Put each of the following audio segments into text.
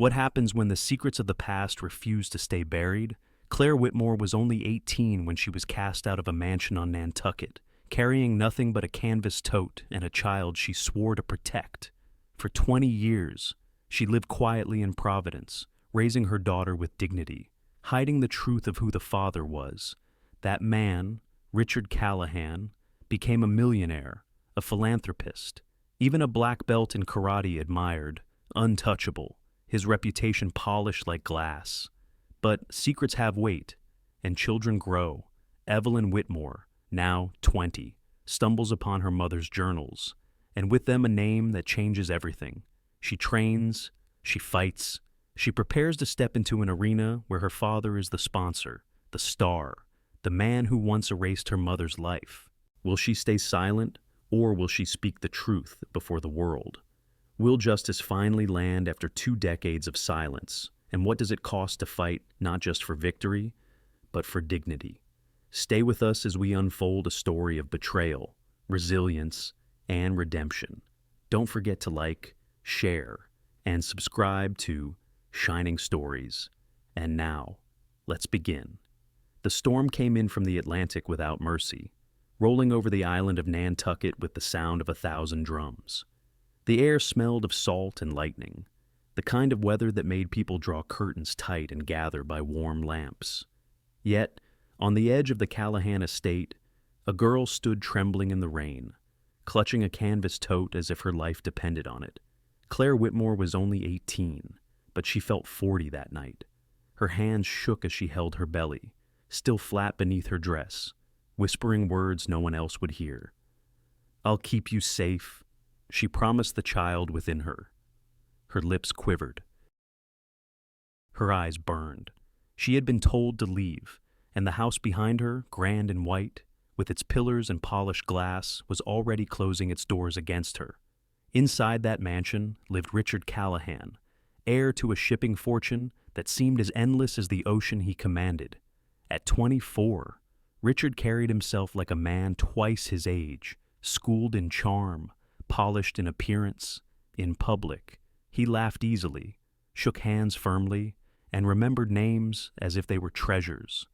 What happens when the secrets of the past refuse to stay buried? Claire Whitmore was only 18 when she was cast out of a mansion on Nantucket, carrying nothing but a canvas tote and a child she swore to protect. For 20 years, she lived quietly in Providence, raising her daughter with dignity, hiding the truth of who the father was. That man, Richard Callahan, became a millionaire, a philanthropist, even a black belt in karate admired, untouchable, his reputation polished like glass. But secrets have weight, and children grow. Evelyn Whitmore, now 20, stumbles upon her mother's journals, and with them a name that changes everything. She trains, she fights, she prepares to step into an arena where her father is the sponsor, the star, the man who once erased her mother's life. Will she stay silent, or will she speak the truth before the world? Will justice finally land after 2 decades of silence? And what does it cost to fight not just for victory, but for dignity? Stay with us as we unfold a story of betrayal, resilience, and redemption. Don't forget to like, share, and subscribe to Shining Stories. And now, let's begin. The storm came in from the Atlantic without mercy, rolling over the island of Nantucket with the sound of 1,000 drums. The air smelled of salt and lightning, the kind of weather that made people draw curtains tight and gather by warm lamps. Yet, on the edge of the Callahan estate, a girl stood trembling in the rain, clutching a canvas tote as if her life depended on it. Claire Whitmore was only 18, but she felt 40 that night. Her hands shook as she held her belly, still flat beneath her dress, whispering words no one else would hear. "I'll keep you safe," she promised the child within her. Her lips quivered. Her eyes burned. She had been told to leave, and the house behind her, grand and white, with its pillars and polished glass, was already closing its doors against her. Inside that mansion lived Richard Callahan, heir to a shipping fortune that seemed as endless as the ocean he commanded. At 24, Richard carried himself like a man twice his age, schooled in charm, polished in appearance. In public, he laughed easily, shook hands firmly, and remembered names as if they were treasures.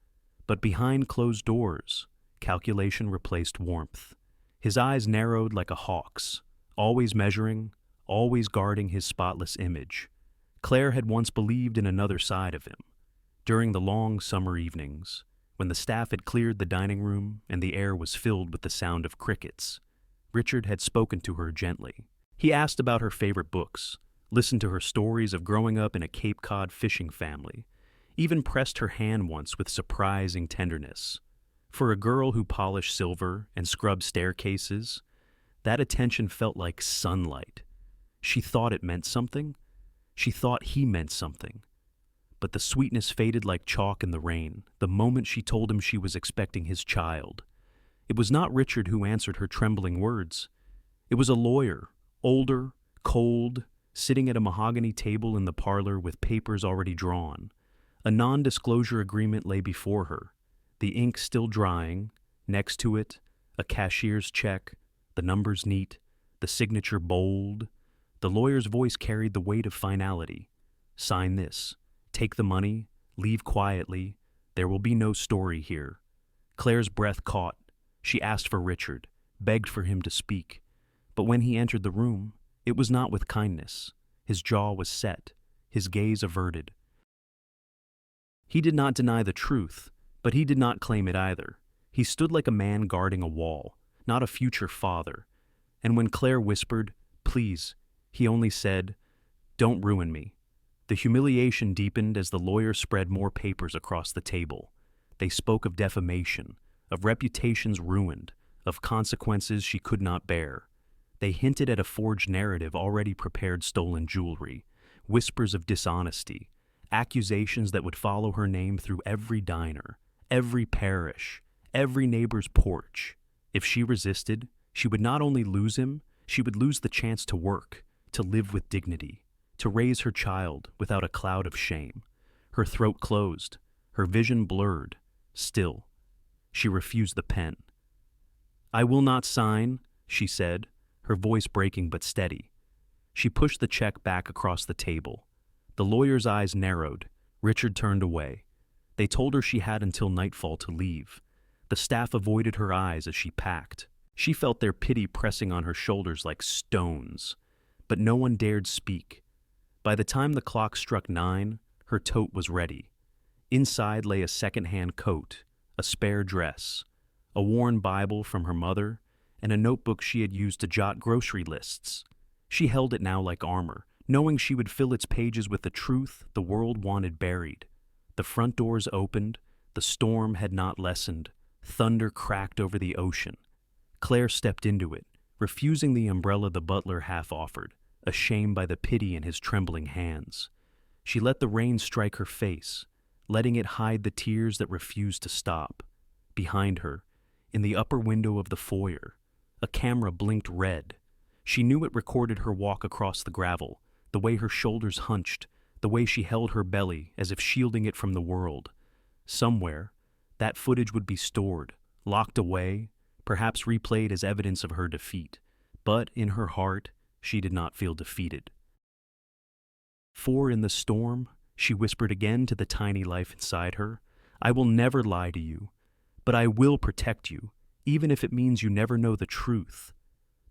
But behind closed doors, calculation replaced warmth. His eyes narrowed like a hawk's, always measuring, always guarding his spotless image. Claire had once believed in another side of him. During the long summer evenings, when the staff had cleared the dining room and the air was filled with the sound of crickets, Richard had spoken to her gently. He asked about her favorite books, listened to her stories of growing up in a Cape Cod fishing family, even pressed her hand once with surprising tenderness. For a girl who polished silver and scrubbed staircases, that attention felt like sunlight. She thought it meant something. She thought he meant something. But the sweetness faded like chalk in the rain the moment she told him she was expecting his child. It was not Richard who answered her trembling words. It was a lawyer, older, cold, sitting at a mahogany table in the parlor with papers already drawn. A non-disclosure agreement lay before her, the ink still drying. Next to it, a cashier's check, the numbers neat, the signature bold. The lawyer's voice carried the weight of finality. "Sign this. Take the money. Leave quietly. There will be no story here." Claire's breath caught. She asked for Richard, begged for him to speak. But when he entered the room, it was not with kindness. His jaw was set, his gaze averted. He did not deny the truth, but he did not claim it either. He stood like a man guarding a wall, not a future father. And when Claire whispered, "Please," he only said, "Don't ruin me." The humiliation deepened as the lawyer spread more papers across the table. They spoke of defamation, of reputations ruined, of consequences she could not bear. They hinted at a forged narrative already prepared stolen jewelry, whispers of dishonesty, accusations that would follow her name through every diner, every parish, every neighbor's porch. If she resisted, she would not only lose him, she would lose the chance to work, to live with dignity, to raise her child without a cloud of shame. Her throat closed, her vision blurred. Still, she refused the pen. "I will not sign," she said, her voice breaking but steady. She pushed the check back across the table. The lawyer's eyes narrowed. Richard turned away. They told her she had until nightfall to leave. The staff avoided her eyes as she packed. She felt their pity pressing on her shoulders like stones. But no one dared speak. By the time the clock struck 9, her tote was ready. Inside lay a second-hand coat, a spare dress, a worn Bible from her mother, and a notebook she had used to jot grocery lists. She held it now like armor, knowing she would fill its pages with the truth the world wanted buried. The front doors opened, the storm had not lessened, thunder cracked over the ocean. Claire stepped into it, refusing the umbrella the butler half offered, ashamed by the pity in his trembling hands. She let the rain strike her face, letting it hide the tears that refused to stop. Behind her, in the upper window of the foyer, a camera blinked red. She knew it recorded her walk across the gravel, the way her shoulders hunched, the way she held her belly as if shielding it from the world. Somewhere, that footage would be stored, locked away, perhaps replayed as evidence of her defeat. But in her heart, she did not feel defeated. For in the storm, she whispered again to the tiny life inside her, I will never lie to you, but I will protect you, even if it means you never know the truth.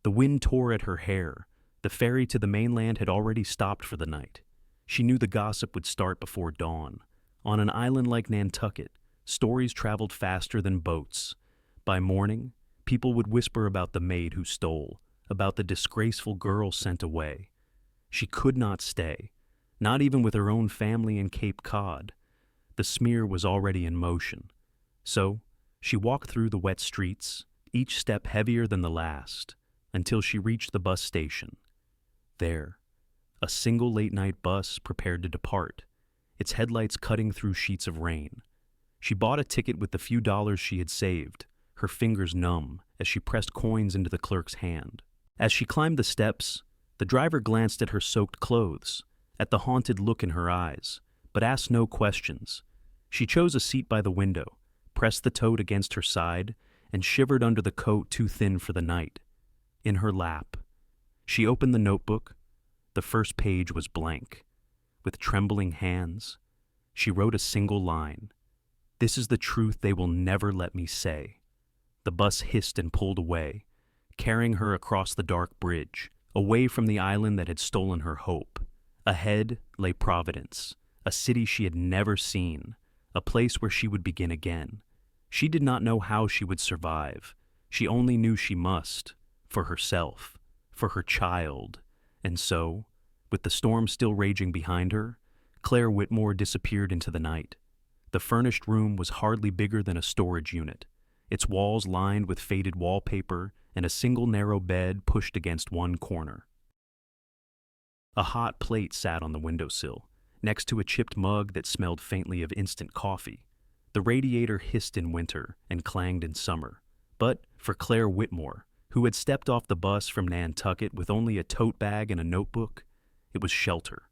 The wind tore at her hair. The ferry to the mainland had already stopped for the night. She knew the gossip would start before dawn. On an island like Nantucket, stories traveled faster than boats. By morning, people would whisper about the maid who stole, about the disgraceful girl sent away. She could not stay, not even with her own family in Cape Cod. The smear was already in motion. So, she walked through the wet streets, each step heavier than the last, until she reached the bus station. There, a single late-night bus prepared to depart, its headlights cutting through sheets of rain. She bought a ticket with the few dollars she had saved, her fingers numb as she pressed coins into the clerk's hand. As she climbed the steps, the driver glanced at her soaked clothes, at the haunted look in her eyes, but asked no questions. She chose a seat by the window, pressed the tote against her side, and shivered under the coat too thin for the night. In her lap, she opened the notebook. The first page was blank. With trembling hands, she wrote a single line. This is the truth they will never let me say. The bus hissed and pulled away, carrying her across the dark bridge, away from the island that had stolen her hope. Ahead lay Providence, a city she had never seen, a place where she would begin again. She did not know how she would survive. She only knew she must, for herself, for her child. And so, with the storm still raging behind her, Claire Whitmore disappeared into the night. The furnished room was hardly bigger than a storage unit, its walls lined with faded wallpaper and a single narrow bed pushed against one corner. A hot plate sat on the windowsill, next to a chipped mug that smelled faintly of instant coffee. The radiator hissed in winter and clanged in summer. But for Claire Whitmore, who had stepped off the bus from Nantucket with only a tote bag and a notebook, it was shelter.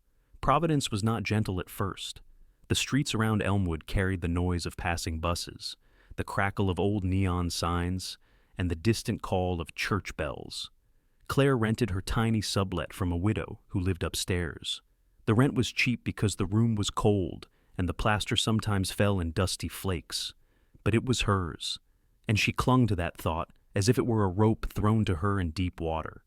Providence was not gentle at first. The streets around Elmwood carried the noise of passing buses, the crackle of old neon signs, and the distant call of church bells. Claire rented her tiny sublet from a widow who lived upstairs. The rent was cheap because the room was cold and the plaster sometimes fell in dusty flakes. But it was hers, and she clung to that thought as if it were a rope thrown to her in deep water.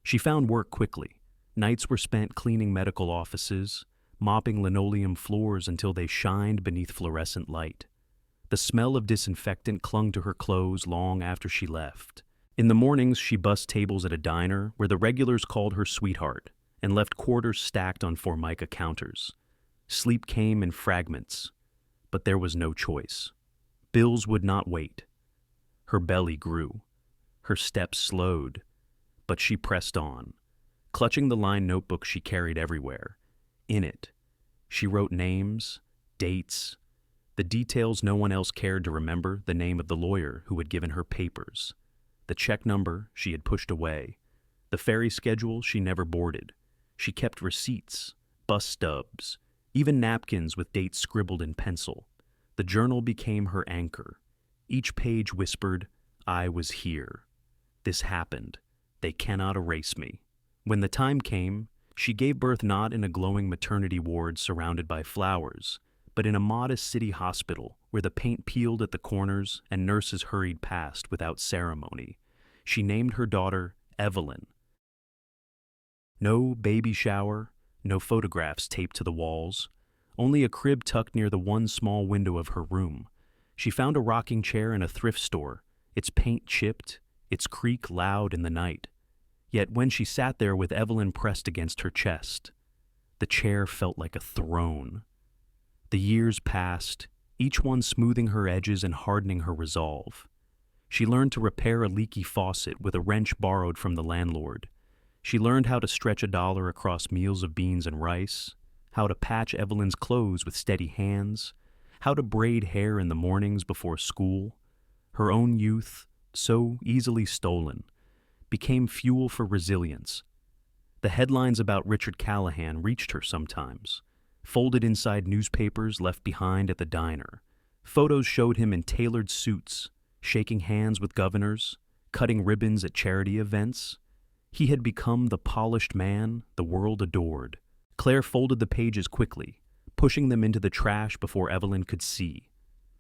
She found work quickly. Nights were spent cleaning medical offices, mopping linoleum floors until they shined beneath fluorescent light. The smell of disinfectant clung to her clothes long after she left. In the mornings, she bussed tables at a diner where the regulars called her sweetheart and left quarters stacked on Formica counters. Sleep came in fragments, but there was no choice. Bills would not wait. Her belly grew. Her steps slowed, but she pressed on, clutching the lined notebook she carried everywhere. In it, she wrote names, dates, the details no one else cared to remember, the name of the lawyer who had given her papers, the check number she had pushed away, the ferry schedule she never boarded. She kept receipts, bus stubs, even napkins with dates scribbled in pencil. The journal became her anchor. Each page whispered, I was here. This happened. They cannot erase me. When the time came, She gave birth not in a glowing maternity ward surrounded by flowers, but in a modest city hospital where the paint peeled at the corners and nurses hurried past without ceremony. She named her daughter Evelyn. No baby shower, no photographs taped to the walls, only a crib tucked near the one small window of her room. She found a rocking chair in a thrift store, its paint chipped, its creak loud in the night. Yet when she sat there with Evelyn pressed against her chest, the chair felt like a throne. The years passed, each one smoothing her edges and hardening her resolve. She learned to repair a leaky faucet with a wrench borrowed from the landlord. She learned how to stretch $1 across meals of beans and rice, how to patch Evelyn's clothes with steady hands, how to braid hair in the mornings before school. Her own youth, so easily stolen, became fuel for resilience. The headlines about Richard Callahan reached her sometimes, folded inside newspapers left behind at the diner. Photos showed him in tailored suits, shaking hands with governors, cutting ribbons at charity events. He had become the polished man the world adored. Claire folded the pages quickly, pushing them into the trash before Evelyn could see.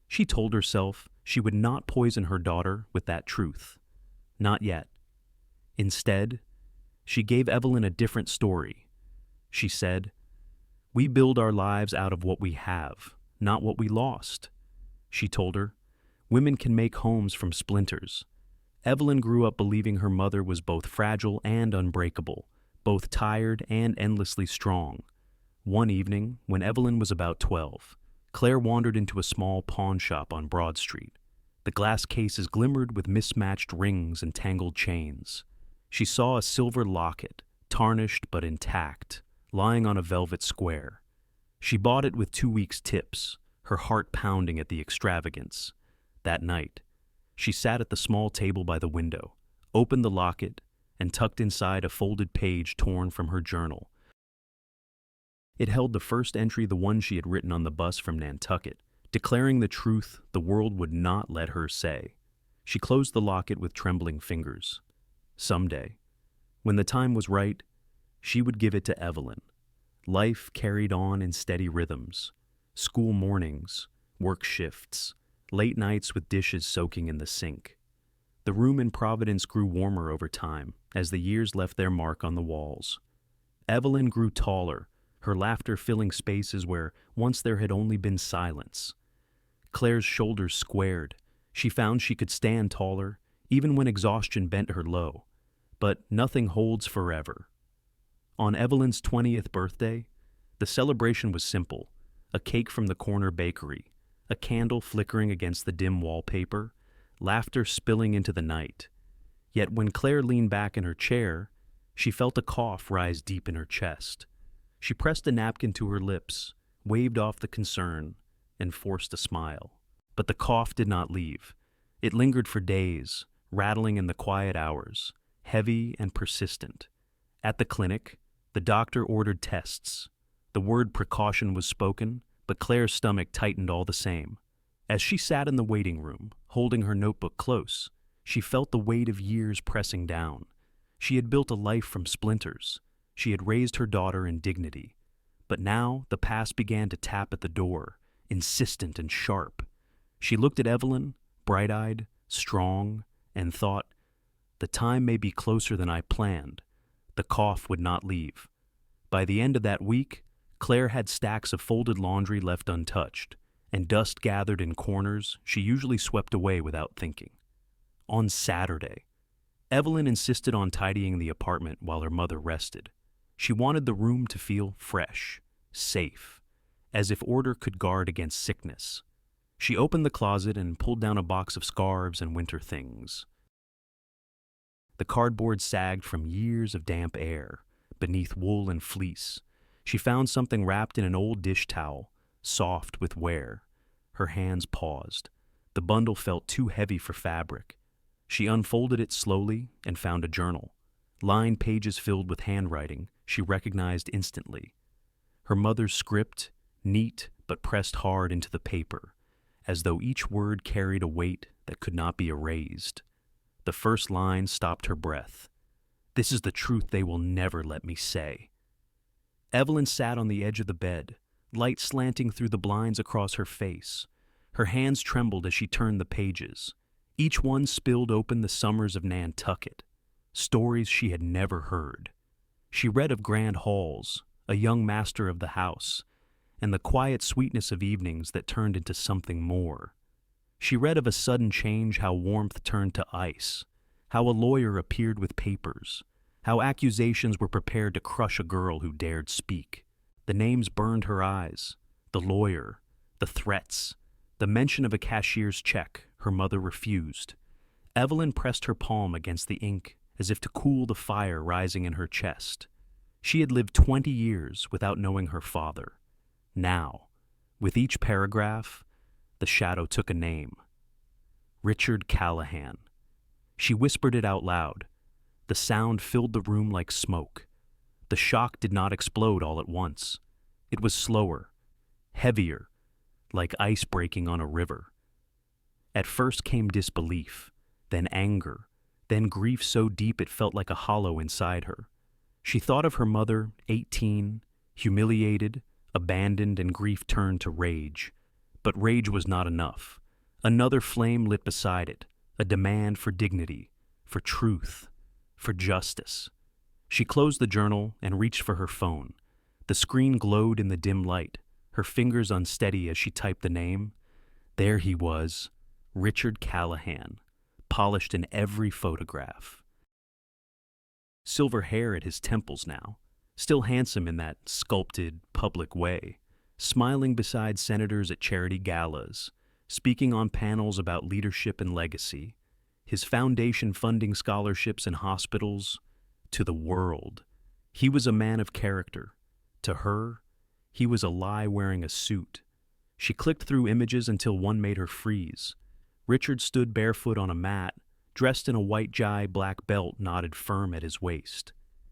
She told herself she would not poison her daughter with that truth. Not yet. Instead, she gave Evelyn a different story. She said, "We build our lives out of what we have, not what we lost." She told her, "Women can make homes from splinters." Evelyn grew up believing her mother was both fragile and unbreakable, both tired and endlessly strong. One evening, when Evelyn was about 12, Claire wandered into a small pawn shop on Broad Street. The glass cases glimmered with mismatched rings and tangled chains. She saw a silver locket, tarnished but intact, lying on a velvet square. She bought it with 2 weeks' tips, her heart pounding at the extravagance. That night, she sat at the small table by the window, opened the locket, and tucked inside a folded page torn from her journal. It held the first entry, the one she had written on the bus from Nantucket, declaring the truth the world would not let her say. She closed the locket with trembling fingers. Someday, when the time was right, she would give it to Evelyn. Life carried on in steady rhythms. School mornings, work shifts, late nights with dishes soaking in the sink. The room in Providence grew warmer over time as the years left their mark on the walls. Evelyn grew taller, her laughter filling spaces where once there had only been silence. Claire's shoulders squared. She found she could stand taller, even when exhaustion bent her low. But nothing holds forever. On Evelyn's 20th birthday, the celebration was simple: a cake from the corner bakery, a candle flickering against the dim wallpaper, laughter spilling into the night. Yet when Claire leaned back in her chair, she felt a cough rise deep in her chest. She pressed a napkin to her lips, waved off the concern, and forced a smile. But the cough did not leave. It lingered for days, rattling in the quiet hours, heavy and persistent. At the clinic, the doctor ordered tests. The word precaution was spoken, but Claire's stomach tightened all the same. As she sat in the waiting room, holding her notebook close, she felt the weight of years pressing down. She had built a life from splinters. She had raised her daughter in dignity. But now the past began to tap at the door, insistent and sharp. She looked at Evelyn, bright-eyed, strong, and thought, "The time may be closer than I planned." The cough would not leave. By the end of that week, Claire had stacks of folded laundry left untouched, and dust gathered in corners she usually swept away without thinking. On Saturday, Evelyn insisted on tidying the apartment while her mother rested. She wanted the room to feel fresh, safe, as if order could guard against sickness. She opened the closet and pulled down a box of scarves and winter things. The cardboard sagged from years of damp air, beneath wool and fleece. She found something wrapped in an old dish towel, soft with wear. Her hands paused. The bundle felt too heavy for fabric. She unfolded it slowly and found a journal. Lined pages filled with handwriting she recognized instantly. Her mother's script, neat but pressed hard into the paper, as though each word carried a weight that could not be erased. The first line stopped her breath. "This is the truth they will never let me say." Evelyn sat on the edge of the bed, light slanting through the blinds across her face. Her hands trembled as she turned the pages. Each one spilled open the summers of Nantucket, stories she had never heard. She read of grand halls, a young master of the house, and the quiet sweetness of evenings that turned into something more. She read of a sudden change, how warmth turned to ice, how a lawyer appeared with papers, how accusations were prepared to crush a girl who dared speak. The names burned her eyes, the lawyer, the threats, the mention of a cashier's check her mother refused. Evelyn pressed her palm against the ink as if to cool the fire rising in her chest. She had lived 20 years without knowing her father. Now, with each paragraph, the shadow took a name. Richard Callahan. She whispered it out loud. The sound filled the room like smoke. The shock did not explode all at once. It was slower, heavier, like ice breaking on a river. At first came disbelief, then anger, then grief so deep it felt like a hollow inside her. She thought of her mother, 18, humiliated, abandoned, and grief turned to rage. But rage was not enough. Another flame lit beside it, a demand for dignity, for truth, for justice. She closed the journal and reached for her phone. The screen glowed in the dim light, her fingers unsteady as she typed the name. There he was, Richard Callahan, polished in every photograph. Silver hair at his temples now, still handsome in that sculpted, public way, smiling beside senators at charity galas, speaking on panels about leadership and legacy, his foundation funding scholarships in hospitals. To the world, he was a man of character. To her, he was a lie wearing a suit. She clicked through images until one made her freeze. Richard stood barefoot on a mat, dressed in a white jai black belt knotted firm at his waist.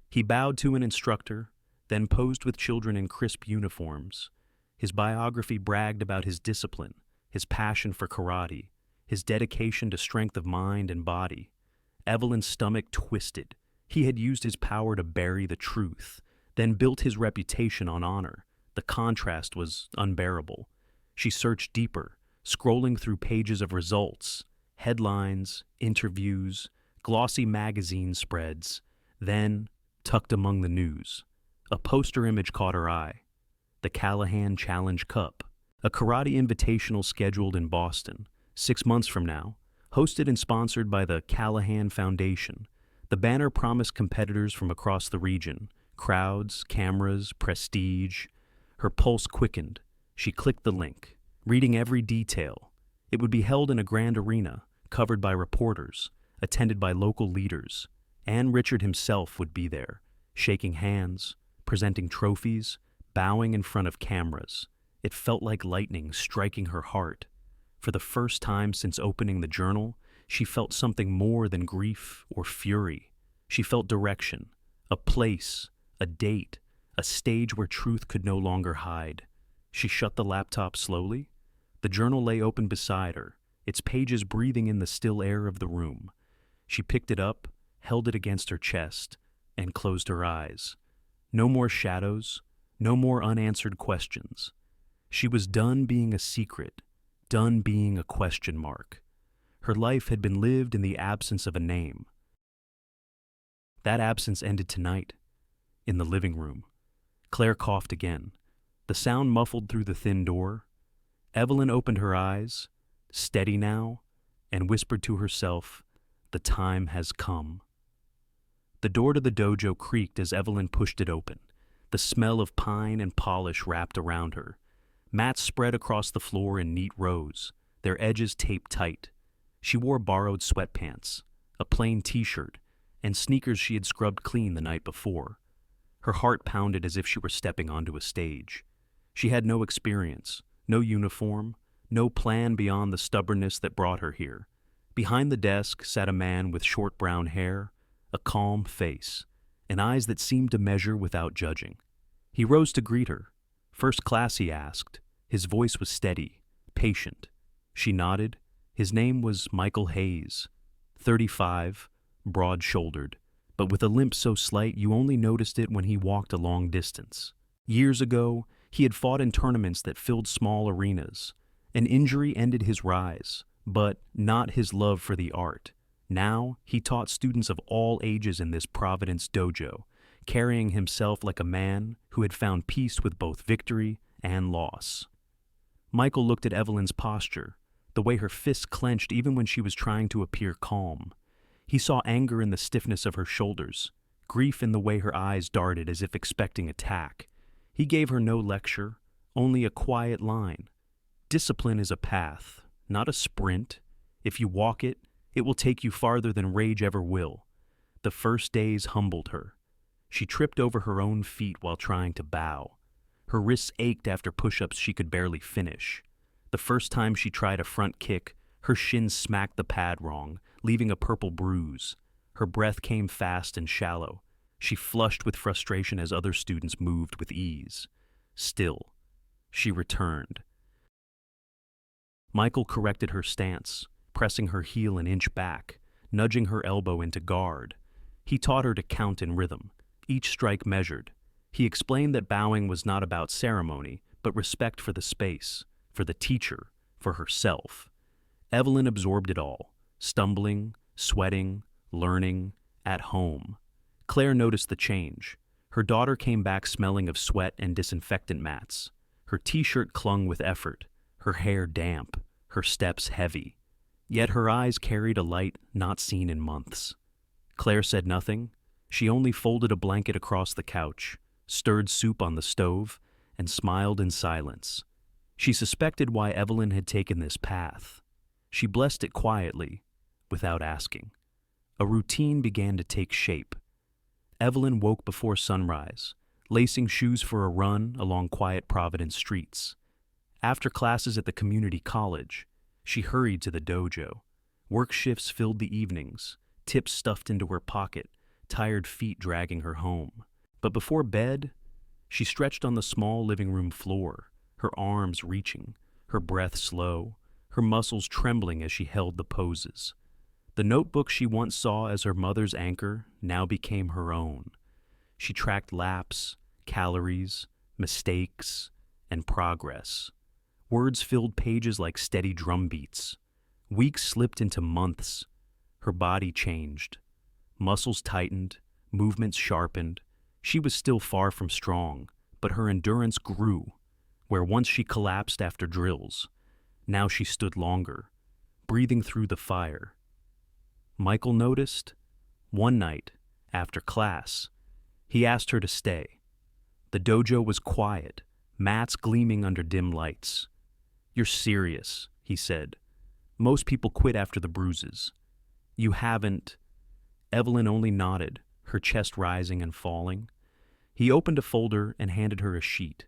He bowed to an instructor, then posed with children in crisp uniforms. His biography bragged about his discipline, his passion for karate, his dedication to strength of mind and body. Evelyn's stomach twisted. He had used his power to bury the truth, then built his reputation on honor. The contrast was unbearable. She searched deeper, scrolling through pages of results, headlines, interviews, glossy magazine spreads. Then, tucked among the news, a poster image caught her eye. The Callahan Challenge Cup, a karate invitational scheduled in Boston, 6 months from now, hosted and sponsored by the Callahan Foundation. The banner promised competitors from across the region, crowds, cameras, prestige. Her pulse quickened. She clicked the link, reading every detail. It would be held in a grand arena, covered by reporters, attended by local leaders, and Richard himself would be there, shaking hands, presenting trophies, bowing in front of cameras. It felt like lightning striking her heart. For the first time since opening the journal, she felt something more than grief or fury. She felt direction, a place, a date, a stage where truth could no longer hide. She shut the laptop slowly. The journal lay open beside her, its pages breathing in the still air of the room. She picked it up, held it against her chest, and closed her eyes. No more shadows, no more unanswered questions. She was done being a secret, done being a question mark. Her life had been lived in the absence of a name. That absence ended tonight, in the living room. Claire coughed again. The sound muffled through the thin door. Evelyn opened her eyes, steady now, and whispered to herself, "The time has come." The door to the dojo creaked as Evelyn pushed it open. The smell of pine and polish wrapped around her. Mats spread across the floor in neat rows, their edges taped tight. She wore borrowed sweatpants, a plain t-shirt, and sneakers she had scrubbed clean the night before. Her heart pounded as if she were stepping onto a stage. She had no experience, no uniform, no plan beyond the stubbornness that brought her here. Behind the desk sat a man with short brown hair, a calm face, and eyes that seemed to measure without judging. He rose to greet her. "First class," he asked. His voice was steady, patient. She nodded. His name was Michael Hayes, 35, broad-shouldered, but with a limp so slight you only noticed it when he walked a long distance. Years ago, he had fought in tournaments that filled small arenas. An injury ended his rise, but not his love for the art. Now, he taught students of all ages in this Providence dojo, carrying himself like a man who had found peace with both victory and loss. Michael looked at Evelyn's posture, the way her fists clenched even when she was trying to appear calm. He saw anger in the stiffness of her shoulders, grief in the way her eyes darted as if expecting attack. He gave her no lecture, only a quiet line. Discipline is a path, not a sprint. If you walk it, it will take you farther than rage ever will. The first days humbled her. She tripped over her own feet while trying to bow. Her wrists ached after push-ups she could barely finish. The first time she tried a front kick, her shins smacked the pad wrong, leaving a purple bruise. Her breath came fast and shallow. She flushed with frustration as other students moved with ease. Still, she returned. Michael corrected her stance, pressing her heel an inch back, nudging her elbow into guard. He taught her to count in rhythm, each strike measured. He explained that bowing was not about ceremony, but respect for the space, for the teacher, for herself. Evelyn absorbed it all, stumbling, sweating, learning, at home. Claire noticed the change. Her daughter came back smelling of sweat and disinfectant mats. Her t-shirt clung with effort, her hair damp, her steps heavy. Yet her eyes carried a light not seen in months. Claire said nothing. She only folded a blanket across the couch, stirred soup on the stove, and smiled in silence. She suspected why Evelyn had taken this path. She blessed it quietly, without asking. A routine began to take shape. Evelyn woke before sunrise, lacing shoes for a run along quiet Providence streets. After classes at the community college, she hurried to the dojo. Work shifts filled the evenings, tips stuffed into her pocket, tired feet dragging her home. But before bed, she stretched on the small living room floor, her arms reaching, her breath slow, her muscles trembling as she held the poses. The notebook she once saw as her mother's anchor now became her own. She tracked laps, calories, mistakes, and progress. Words filled pages like steady drum beats. Weeks slipped into months. Her body changed. Muscles tightened, movements sharpened. She was still far from strong, but her endurance grew. Where once she collapsed after drills, now she stood longer, breathing through the fire. Michael noticed. One night, after class, he asked her to stay. The dojo was quiet, mats gleaming under dim lights. "You're serious," he said. "Most people quit after the bruises. You haven't." Evelyn only nodded, her chest rising and falling. He opened a folder and handed her a sheet.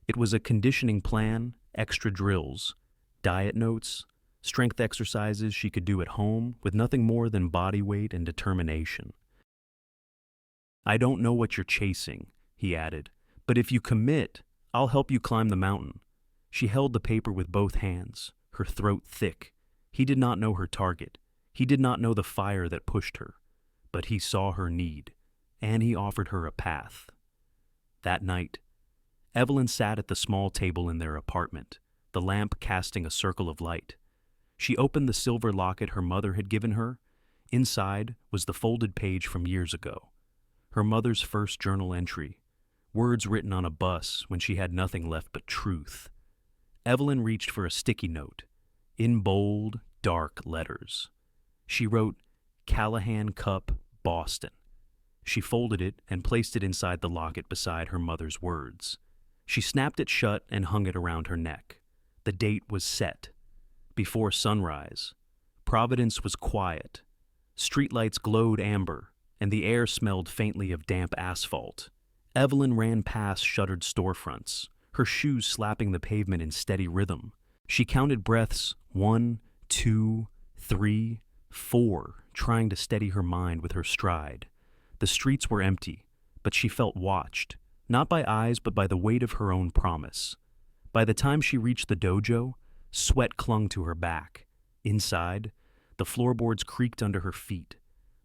It was a conditioning plan, extra drills, diet notes, strength exercises she could do at home with nothing more than body weight and determination. "I don't know what you're chasing," he added, "but if you commit, I'll help you climb the mountain." She held the paper with both hands, her throat thick. He did not know her target. He did not know the fire that pushed her. But he saw her need, and he offered her a path. That night, Evelyn sat at the small table in their apartment, the lamp casting a circle of light. She opened the silver locket her mother had given her. Inside was the folded page from years ago. Her mother's first journal entry, words written on a bus when she had nothing left but truth. Evelyn reached for a sticky note, in bold, dark letters. She wrote, "Callahan Cup, Boston." She folded it and placed it inside the locket beside her mother's words. She snapped it shut and hung it around her neck. The date was set. Before sunrise. Providence was quiet. Streetlights glowed amber, and the air smelled faintly of damp asphalt. Evelyn ran past shuttered storefronts, her shoes slapping the pavement in steady rhythm. She counted breaths, 1, 2, 3, 4, trying to steady her mind with her stride. The streets were empty, but she felt watched, not by eyes but by the weight of her own promise. By the time she reached the dojo, sweat clung to her back. Inside, the floorboards creaked under her feet.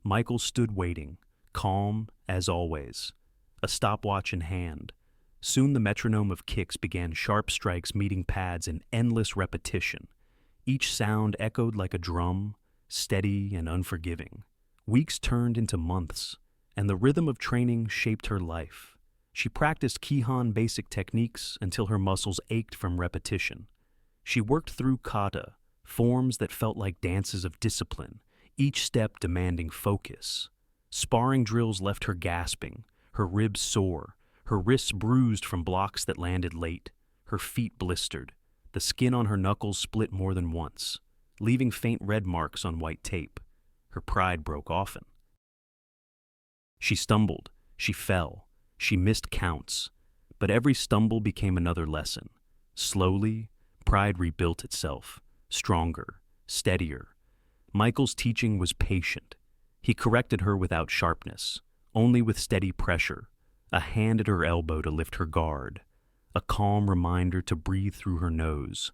Michael stood waiting, calm as always, a stopwatch in hand. Soon the metronome of kicks began sharp strikes meeting pads in endless repetition. Each sound echoed like a drum, steady and unforgiving. Weeks turned into months, and the rhythm of training shaped her life. She practiced Kihon basic techniques until her muscles ached from repetition. She worked through kata, forms that felt like dances of discipline, each step demanding focus. Sparring drills left her gasping, her ribs sore, her wrists bruised from blocks that landed late, her feet blistered. The skin on her knuckles split more than once, leaving faint red marks on white tape. Her pride broke often. She stumbled, she fell, she missed counts, but every stumble became another lesson. Slowly, pride rebuilt itself, stronger, steadier. Michael's teaching was patient. He corrected her without sharpness, only with steady pressure, a hand at her elbow to lift her guard, a calm reminder to breathe through her nose,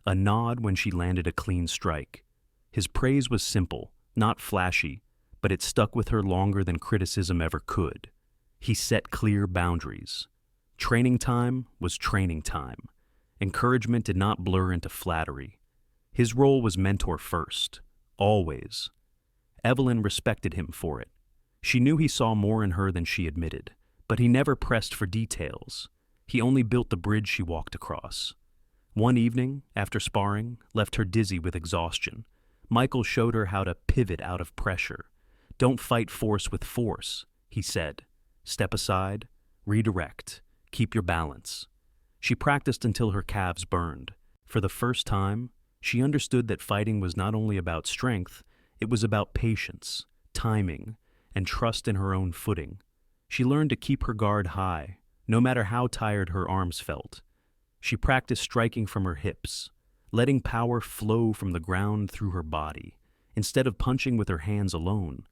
a nod when she landed a clean strike. His praise was simple, not flashy, but it stuck with her longer than criticism ever could. He set clear boundaries. Training time was training time. Encouragement did not blur into flattery. His role was mentor first, always. Evelyn respected him for it. She knew he saw more in her than she admitted, but he never pressed for details. He only built the bridge she walked across. One evening, after sparring, left her dizzy with exhaustion. Michael showed her how to pivot out of pressure. "Don't fight force with force," he said. "Step aside, redirect, keep your balance." She practiced until her calves burned. For the first time, she understood that fighting was not only about strength, it was about patience, timing, and trust in her own footing. She learned to keep her guard high, no matter how tired her arms felt. She practiced striking from her hips, letting power flow from the ground through her body, instead of punching with her hands alone.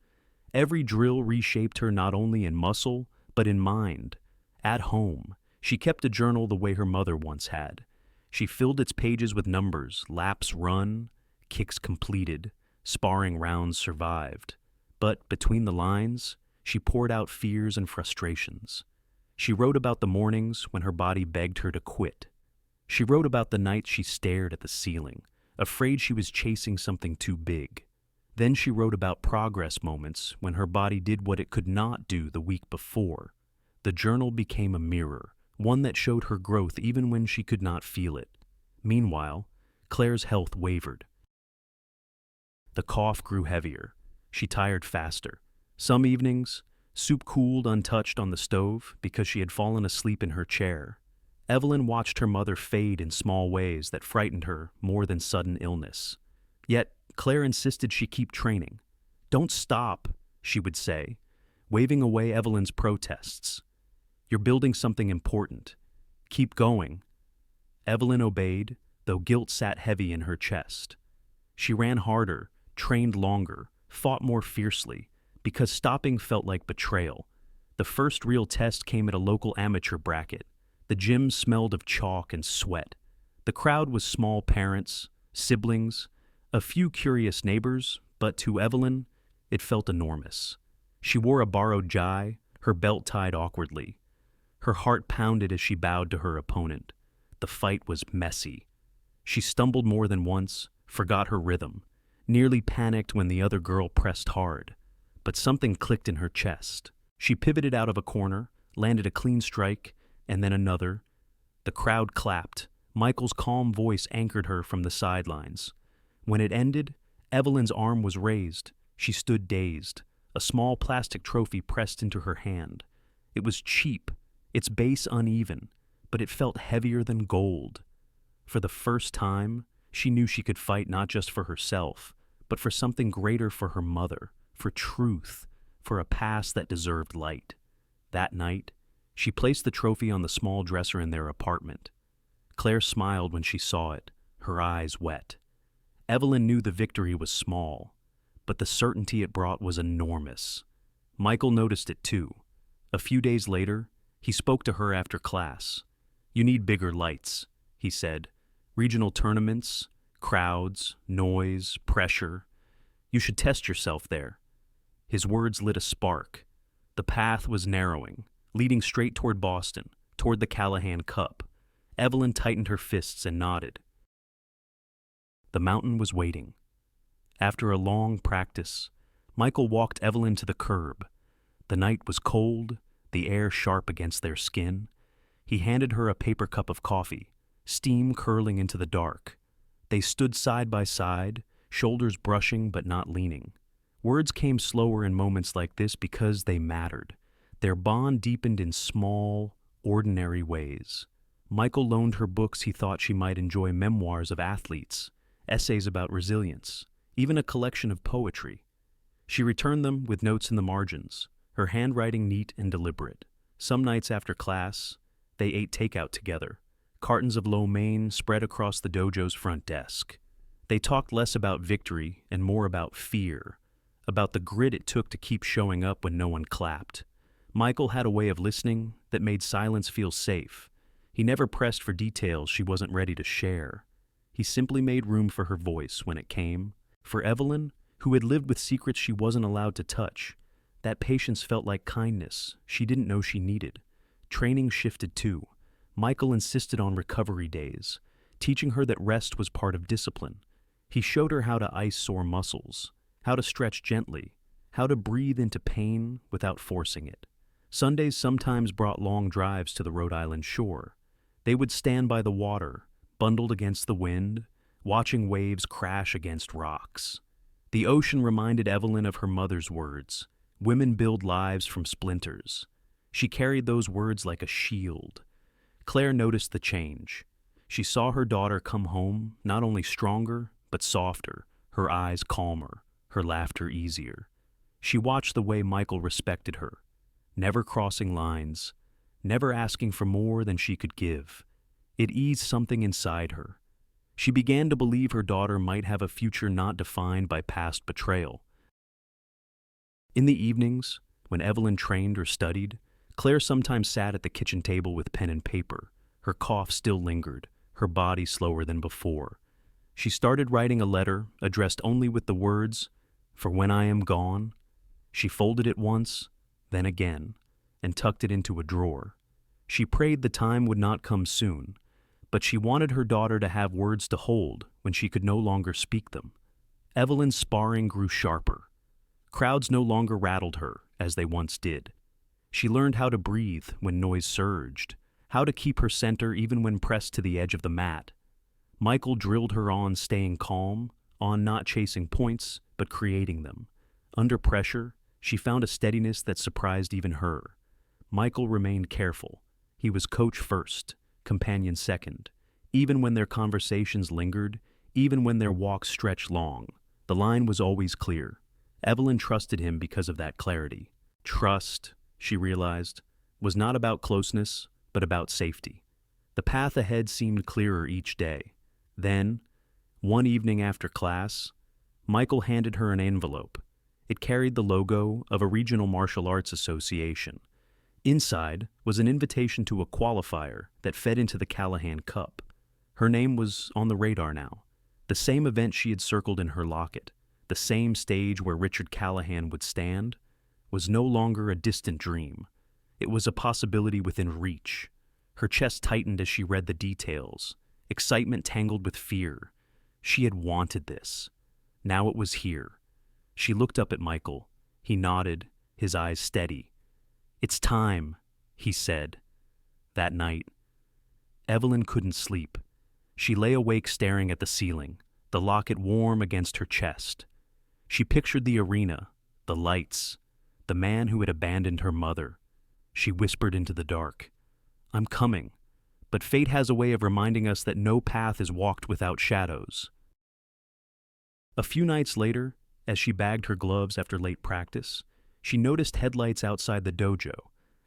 Every drill reshaped her not only in muscle, but in mind. At home, she kept a journal the way her mother once had. She filled its pages with numbers, laps run, kicks completed, sparring rounds survived. But between the lines, she poured out fears and frustrations. She wrote about the mornings when her body begged her to quit. She wrote about the nights she stared at the ceiling, afraid she was chasing something too big. Then she wrote about progress moments when her body did what it could not do the week before. The journal became a mirror, one that showed her growth even when she could not feel it. Meanwhile, Claire's health wavered. The cough grew heavier. She tired faster. Some evenings, soup cooled untouched on the stove because she had fallen asleep in her chair. Evelyn watched her mother fade in small ways that frightened her more than sudden illness. Yet, Claire insisted she keep training. "Don't stop," she would say, waving away Evelyn's protests. "You're building something important. Keep going." Evelyn obeyed, though guilt sat heavy in her chest. She ran harder, trained longer, fought more fiercely, because stopping felt like betrayal. The first real test came at a local amateur bracket. The gym smelled of chalk and sweat. The crowd was small parents, siblings, a few curious neighbors, but to Evelyn, it felt enormous. She wore a borrowed jai, her belt tied awkwardly. Her heart pounded as she bowed to her opponent. The fight was messy. She stumbled more than once, forgot her rhythm, nearly panicked when the other girl pressed hard. But something clicked in her chest. She pivoted out of a corner, landed a clean strike, and then another. The crowd clapped. Michael's calm voice anchored her from the sidelines. When it ended, Evelyn's arm was raised. She stood dazed, a small plastic trophy pressed into her hand. It was cheap, its base uneven, but it felt heavier than gold. For the first time, she knew she could fight not just for herself, but for something greater, for her mother, for truth, for a past that deserved light. That night, she placed the trophy on the small dresser in their apartment. Claire smiled when she saw it, her eyes wet. Evelyn knew the victory was small, but the certainty it brought was enormous. Michael noticed it too. A few days later, he spoke to her after class. "You need bigger lights," he said. "Regional tournaments, crowds, noise, pressure. You should test yourself there." His words lit a spark. The path was narrowing, leading straight toward Boston, toward the Callahan Cup. Evelyn tightened her fists and nodded. The mountain was waiting. After a long practice, Michael walked Evelyn to the curb. The night was cold, the air sharp against their skin. He handed her a paper cup of coffee, steam curling into the dark. They stood side by side, shoulders brushing but not leaning. Words came slower in moments like this because they mattered. Their bond deepened in small, ordinary ways. Michael loaned her books he thought she might enjoy: memoirs of athletes, essays about resilience, even a collection of poetry. She returned them with notes in the margins, her handwriting neat and deliberate. Some nights after class, they ate takeout together, cartons of lo mein spread across the dojo's front desk. They talked less about victory and more about fear, about the grit it took to keep showing up when no one clapped. Michael had a way of listening that made silence feel safe. He never pressed for details she wasn't ready to share. He simply made room for her voice when it came. For Evelyn, who had lived with secrets she wasn't allowed to touch, that patience felt like kindness she didn't know she needed. Training shifted too. Michael insisted on recovery days, teaching her that rest was part of discipline. He showed her how to ice sore muscles, how to stretch gently, how to breathe into pain without forcing it. Sundays sometimes brought long drives to the Rhode Island shore. They would stand by the water, bundled against the wind, watching waves crash against rocks. The ocean reminded Evelyn of her mother's words: "Women build lives from splinters." She carried those words like a shield. Claire noticed the change. She saw her daughter come home not only stronger, but softer, her eyes calmer, her laughter easier. She watched the way Michael respected her, never crossing lines, never asking for more than she could give. It eased something inside her. She began to believe her daughter might have a future not defined by past betrayal. In the evenings, when Evelyn trained or studied, Claire sometimes sat at the kitchen table with pen and paper. Her cough still lingered, her body slower than before. She started writing a letter addressed only with the words, "For when I am gone." She folded it once, then again, and tucked it into a drawer. She prayed the time would not come soon, but she wanted her daughter to have words to hold when she could no longer speak them. Evelyn's sparring grew sharper. Crowds no longer rattled her as they once did. She learned how to breathe when noise surged, how to keep her center even when pressed to the edge of the mat. Michael drilled her on staying calm, on not chasing points, but creating them. Under pressure, she found a steadiness that surprised even her. Michael remained careful. He was coach first, companion second. Even when their conversations lingered, even when their walks stretched long, the line was always clear. Evelyn trusted him because of that clarity. Trust, she realized, was not about closeness, but about safety. The path ahead seemed clearer each day. Then, one evening after class, Michael handed her an envelope. It carried the logo of a regional martial arts association. Inside was an invitation to a qualifier that fed into the Callahan Cup. Her name was on the radar now. The same event she had circled in her locket, the same stage where Richard Callahan would stand, was no longer a distant dream. It was a possibility within reach. Her chest tightened as she read the details, excitement tangled with fear. She had wanted this. Now it was here. She looked up at Michael. He nodded, his eyes steady. "It's time," he said. That night, Evelyn couldn't sleep. She lay awake staring at the ceiling, the locket warm against her chest. She pictured the arena, the lights, the man who had abandoned her mother. She whispered into the dark, "I'm coming," but fate has a way of reminding us that no path is walked without shadows. A few nights later, as she bagged her gloves after late practice, she noticed headlights outside the dojo.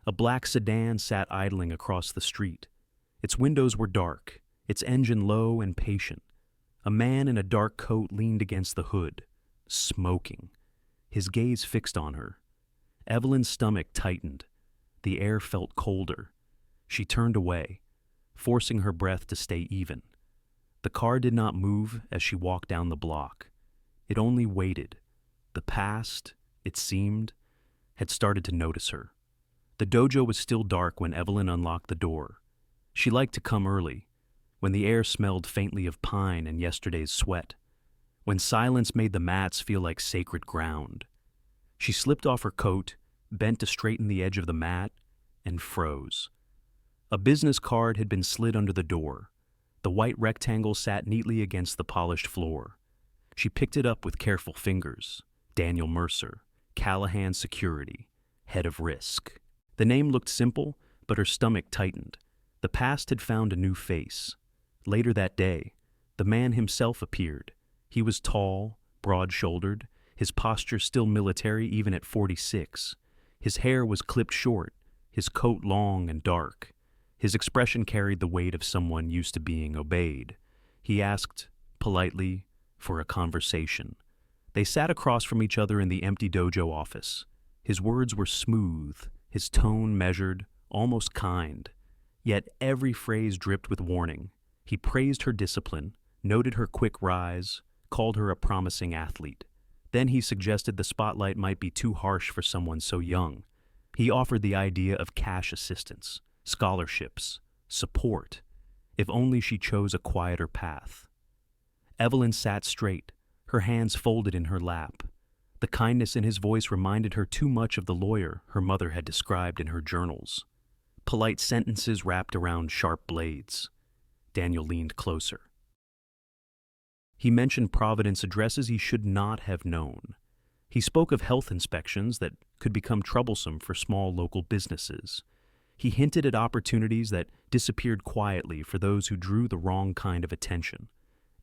A black sedan sat idling across the street. Its windows were dark, its engine low and patient. A man in a dark coat leaned against the hood, smoking, his gaze fixed on her. Evelyn's stomach tightened. The air felt colder. She turned away, forcing her breath to stay even. The car did not move as she walked down the block. It only waited. The past, it seemed, had started to notice her. The dojo was still dark when Evelyn unlocked the door. She liked to come early, when the air smelled faintly of pine and yesterday's sweat, when silence made the mats feel like sacred ground. She slipped off her coat, bent to straighten the edge of the mat, and froze. A business card had been slid under the door. The white rectangle sat neatly against the polished floor. She picked it up with careful fingers. Daniel Mercer, Callahan Security, head of risk. The name looked simple, but her stomach tightened. The past had found a new face. Later that day, the man himself appeared. He was tall, broad-shouldered, his posture still military even at 46. His hair was clipped short, his coat long and dark. His expression carried the weight of someone used to being obeyed. He asked, politely, for a conversation. They sat across from each other in the empty dojo office. His words were smooth, his tone measured, almost kind. Yet every phrase dripped with warning. He praised her discipline, noted her quick rise, called her a promising athlete. Then he suggested the spotlight might be too harsh for someone so young. He offered the idea of cash assistance, scholarships, support, if only she chose a quieter path. Evelyn sat straight, her hands folded in her lap. The kindness in his voice reminded her too much of the lawyer her mother had described in her journals. Polite sentences wrapped around sharp blades. Daniel leaned closer. He mentioned Providence addresses he should not have known. He spoke of health inspections that could become troublesome for small local businesses. He hinted at opportunities that disappeared quietly for those who drew the wrong kind of attention.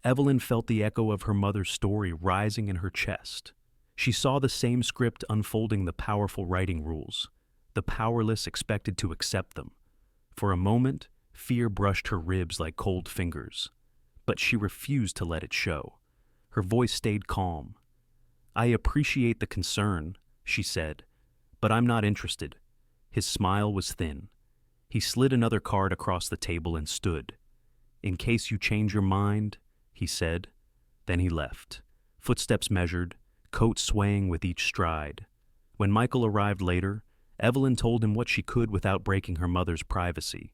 Evelyn felt the echo of her mother's story rising in her chest. She saw the same script unfolding the powerful writing rules, the powerless expected to accept them. For a moment, fear brushed her ribs like cold fingers, but she refused to let it show. Her voice stayed calm. "I appreciate the concern," she said, "but I'm not interested." His smile was thin. He slid another card across the table and stood. "In case you change your mind," he said. Then he left, footsteps measured, coat swaying with each stride. When Michael arrived later, Evelyn told him what she could without breaking her mother's privacy.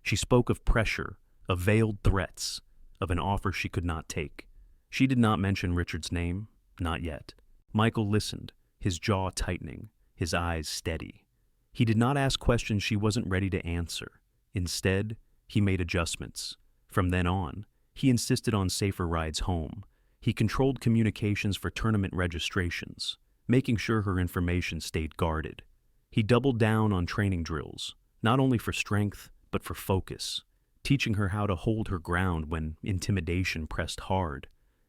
She spoke of pressure, of veiled threats, of an offer she could not take. She did not mention Richard's name, not yet. Michael listened, his jaw tightening, his eyes steady. He did not ask questions she wasn't ready to answer. Instead, he made adjustments. From then on, he insisted on safer rides home. He controlled communications for tournament registrations, making sure her information stayed guarded. He doubled down on training drills, not only for strength, but for focus, teaching her how to hold her ground when intimidation pressed hard.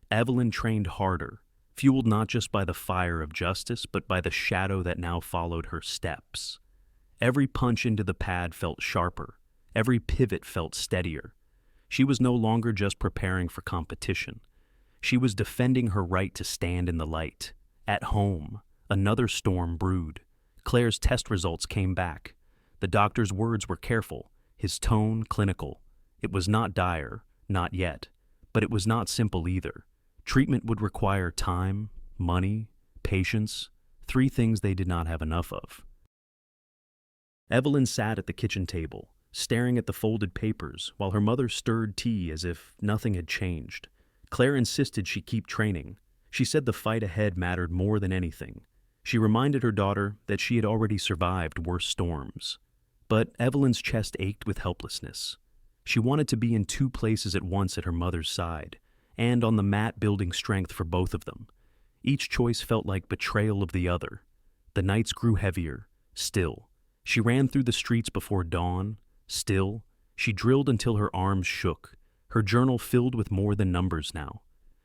Evelyn trained harder, fueled not just by the fire of justice, but by the shadow that now followed her steps. Every punch into the pad felt sharper, every pivot felt steadier. She was no longer just preparing for competition. She was defending her right to stand in the light. At home, another storm brewed. Claire's test results came back. The doctor's words were careful, his tone clinical. It was not dire, not yet, but it was not simple either. Treatment would require time, money, patience, 3 things they did not have enough of. Evelyn sat at the kitchen table, staring at the folded papers while her mother stirred tea as if nothing had changed. Claire insisted she keep training. She said the fight ahead mattered more than anything. She reminded her daughter that she had already survived worse storms. But Evelyn's chest ached with helplessness. She wanted to be in 2 places at once at her mother's side, and on the mat building strength for both of them. Each choice felt like betrayal of the other. The nights grew heavier, still. She ran through the streets before dawn, still. She drilled until her arms shook, her journal filled with more than numbers now.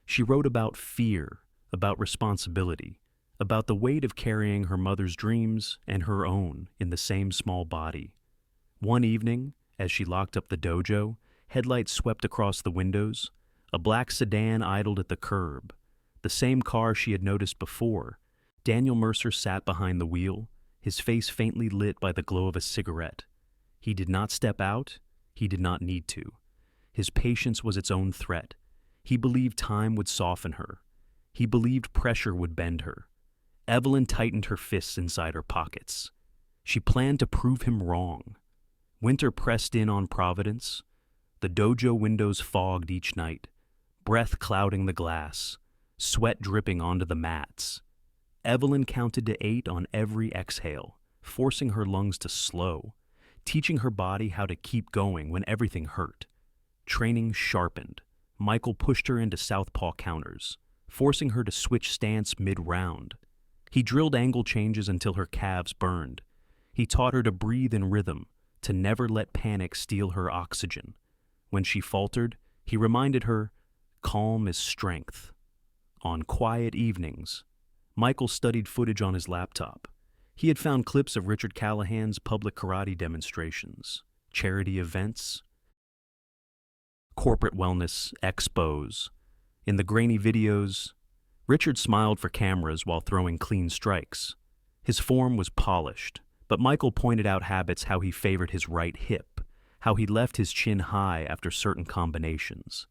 She wrote about fear, about responsibility, about the weight of carrying her mother's dreams and her own in the same small body. One evening, as she locked up the dojo, headlights swept across the windows. A black sedan idled at the curb, the same car she had noticed before. Daniel Mercer sat behind the wheel, his face faintly lit by the glow of a cigarette. He did not step out, he did not need to. His patience was its own threat. He believed time would soften her. He believed pressure would bend her. Evelyn tightened her fists inside her pockets. She planned to prove him wrong. Winter pressed in on Providence. The dojo windows fogged each night, breath clouding the glass, sweat dripping onto the mats. Evelyn counted to 8 on every exhale, forcing her lungs to slow, teaching her body how to keep going when everything hurt. Training sharpened. Michael pushed her into southpaw counters, forcing her to switch stance mid-round. He drilled angle changes until her calves burned. He taught her to breathe in rhythm, to never let panic steal her oxygen. When she faltered, he reminded her, calm is strength. On quiet evenings, Michael studied footage on his laptop. He had found clips of Richard Callahan's public karate demonstrations, charity events, corporate wellness expos. In the grainy videos, Richard smiled for cameras while throwing clean strikes. His form was polished, but Michael pointed out habits: how he favored his right hip, how he left his chin high after certain combinations.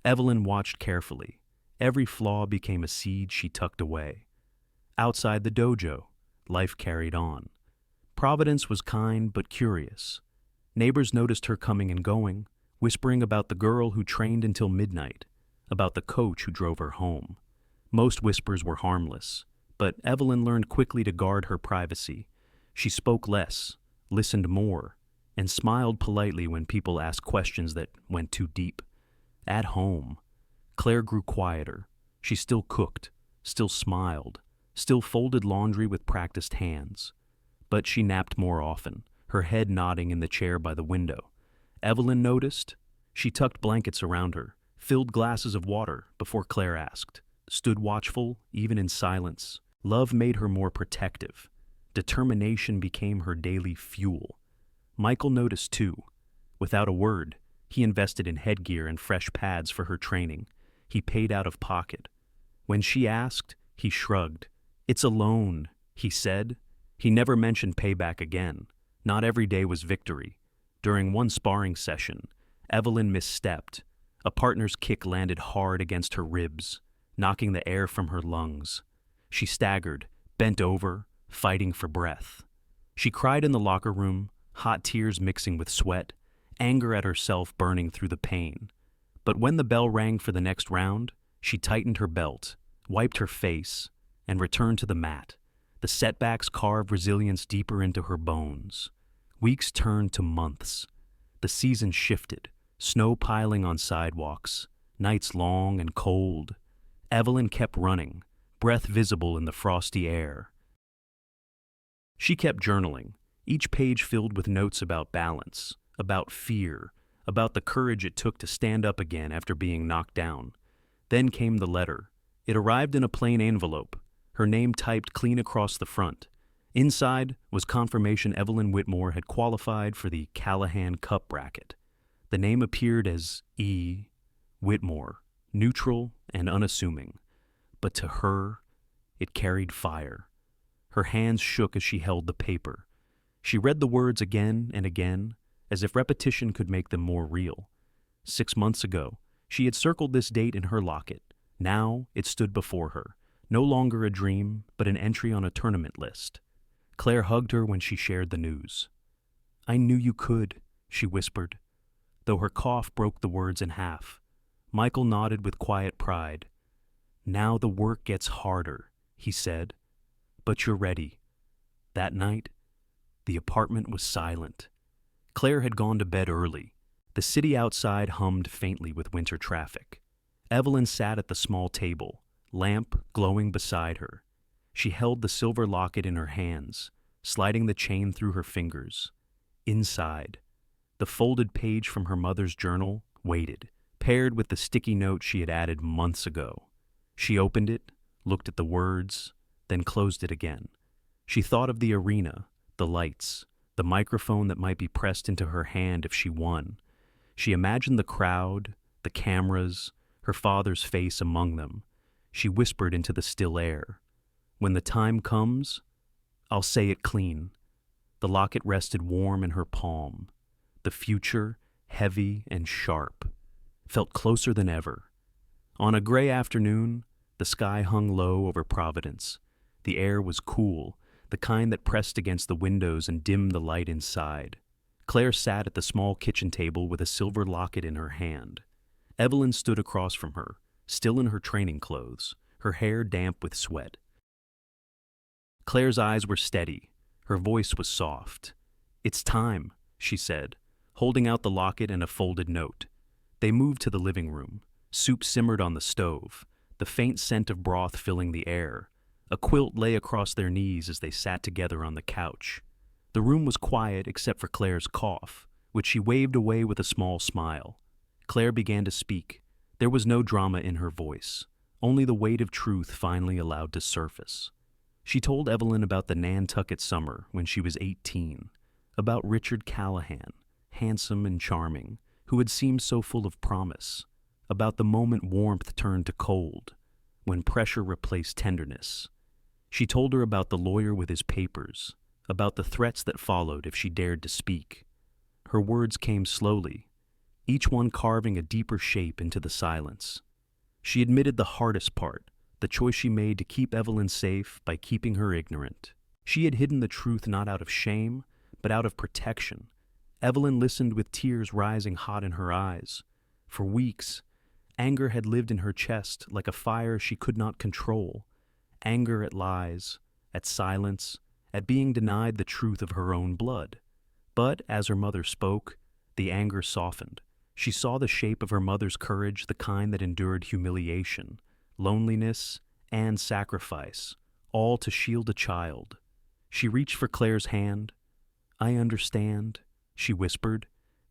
Evelyn watched carefully. Every flaw became a seed she tucked away. Outside the dojo, life carried on. Providence was kind but curious. Neighbors noticed her coming and going, whispering about the girl who trained until midnight, about the coach who drove her home. Most whispers were harmless, but Evelyn learned quickly to guard her privacy. She spoke less, listened more, and smiled politely when people asked questions that went too deep. At home, Claire grew quieter. She still cooked, still smiled, still folded laundry with practiced hands. But she napped more often, her head nodding in the chair by the window. Evelyn noticed. She tucked blankets around her, filled glasses of water before Claire asked, stood watchful even in silence. Love made her more protective. Determination became her daily fuel. Michael noticed too. Without a word, he invested in headgear and fresh pads for her training. He paid out of pocket. When she asked, he shrugged. "It's a loan," he said. He never mentioned payback again. Not every day was victory. During one sparring session, Evelyn misstepped. A partner's kick landed hard against her ribs, knocking the air from her lungs. She staggered, bent over, fighting for breath. She cried in the locker room, hot tears mixing with sweat, anger at herself burning through the pain. But when the bell rang for the next round, she tightened her belt, wiped her face, and returned to the mat. The setbacks carved resilience deeper into her bones. Weeks turned to months. The season shifted, snow piling on sidewalks, nights long and cold. Evelyn kept running, breath visible in the frosty air. She kept journaling, each page filled with notes about balance, about fear, about the courage it took to stand up again after being knocked down. Then came the letter. It arrived in a plain envelope, her name typed clean across the front. Inside was confirmation Evelyn Whitmore had qualified for the Callahan Cup bracket. The name appeared as E. Whitmore, neutral and unassuming. But to her, it carried fire. Her hands shook as she held the paper. She read the words again and again, as if repetition could make them more real. 6 months ago, she had circled this date in her locket. Now it stood before her, no longer a dream, but an entry on a tournament list. Claire hugged her when she shared the news. "I knew you could," she whispered, though her cough broke the words in half. Michael nodded with quiet pride. "Now the work gets harder," he said, "but you're ready." That night, the apartment was silent. Claire had gone to bed early. The city outside hummed faintly with winter traffic. Evelyn sat at the small table, lamp glowing beside her. She held the silver locket in her hands, sliding the chain through her fingers. Inside, the folded page from her mother's journal waited, paired with the sticky note she had added months ago. She opened it, looked at the words, then closed it again. She thought of the arena, the lights, the microphone that might be pressed into her hand if she won. She imagined the crowd, the cameras, her father's face among them. She whispered into the still air, "When the time comes, I'll say it clean." The locket rested warm in her palm. The future, heavy and sharp, felt closer than ever. On a gray afternoon, the sky hung low over Providence. The air was cool. the kind that pressed against the windows and dimmed the light inside. Claire sat at the small kitchen table with a silver locket in her hand. Evelyn stood across from her, still in her training clothes, her hair damp with sweat. Claire's eyes were steady. Her voice was soft. "It's time," she said, holding out the locket and a folded note. They moved to the living room. Soup simmered on the stove, the faint scent of broth filling the air. A quilt lay across their knees as they sat together on the couch. The room was quiet except for Claire's cough, which she waved away with a small smile. Claire began to speak. There was no drama in her voice, only the weight of truth finally allowed to surface. She told Evelyn about the Nantucket summer when she was 18, about Richard Callahan, handsome and charming, who had seemed so full of promise, about the moment warmth turned to cold, when pressure replaced tenderness. She told her about the lawyer with his papers, about the threats that followed if she dared to speak. Her words came slowly, each one carving a deeper shape into the silence. She admitted the hardest part, the choice she made to keep Evelyn safe by keeping her ignorant. She had hidden the truth not out of shame, but out of protection. Evelyn listened with tears rising hot in her eyes. For weeks, anger had lived in her chest like a fire she could not control. Anger at lies, at silence, at being denied the truth of her own blood. But as her mother spoke, the anger softened. She saw the shape of her mother's courage, the kind that endured humiliation, loneliness, and sacrifice, all to shield a child. She reached for Claire's hand. "I understand," she whispered,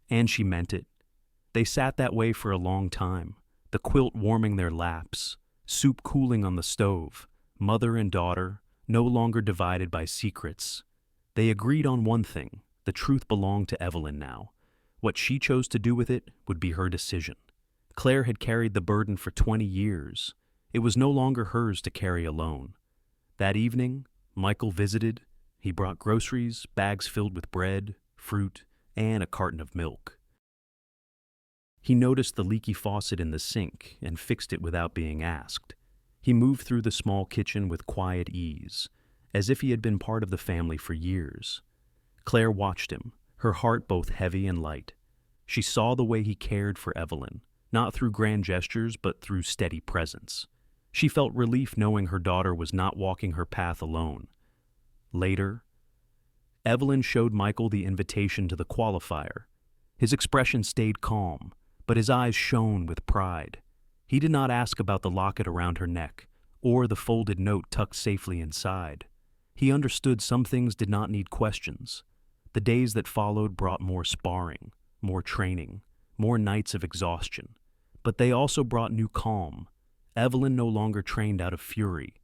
and she meant it. They sat that way for a long time, the quilt warming their laps, soup cooling on the stove, mother and daughter, no longer divided by secrets. They agreed on one thing: the truth belonged to Evelyn now. What she chose to do with it would be her decision. Claire had carried the burden for 20 years. It was no longer hers to carry alone. That evening, Michael visited. He brought groceries, bags filled with bread, fruit, and a carton of milk. He noticed the leaky faucet in the sink and fixed it without being asked. He moved through the small kitchen with quiet ease, as if he had been part of the family for years. Claire watched him, her heart both heavy and light. She saw the way he cared for Evelyn, not through grand gestures but through steady presence. She felt relief knowing her daughter was not walking her path alone. Later, Evelyn showed Michael the invitation to the qualifier. His expression stayed calm, but his eyes shone with pride. He did not ask about the locket around her neck, or the folded note tucked safely inside. He understood some things did not need questions. The days that followed brought more sparring, more training, more nights of exhaustion. But they also brought new calm. Evelyn no longer trained out of fury.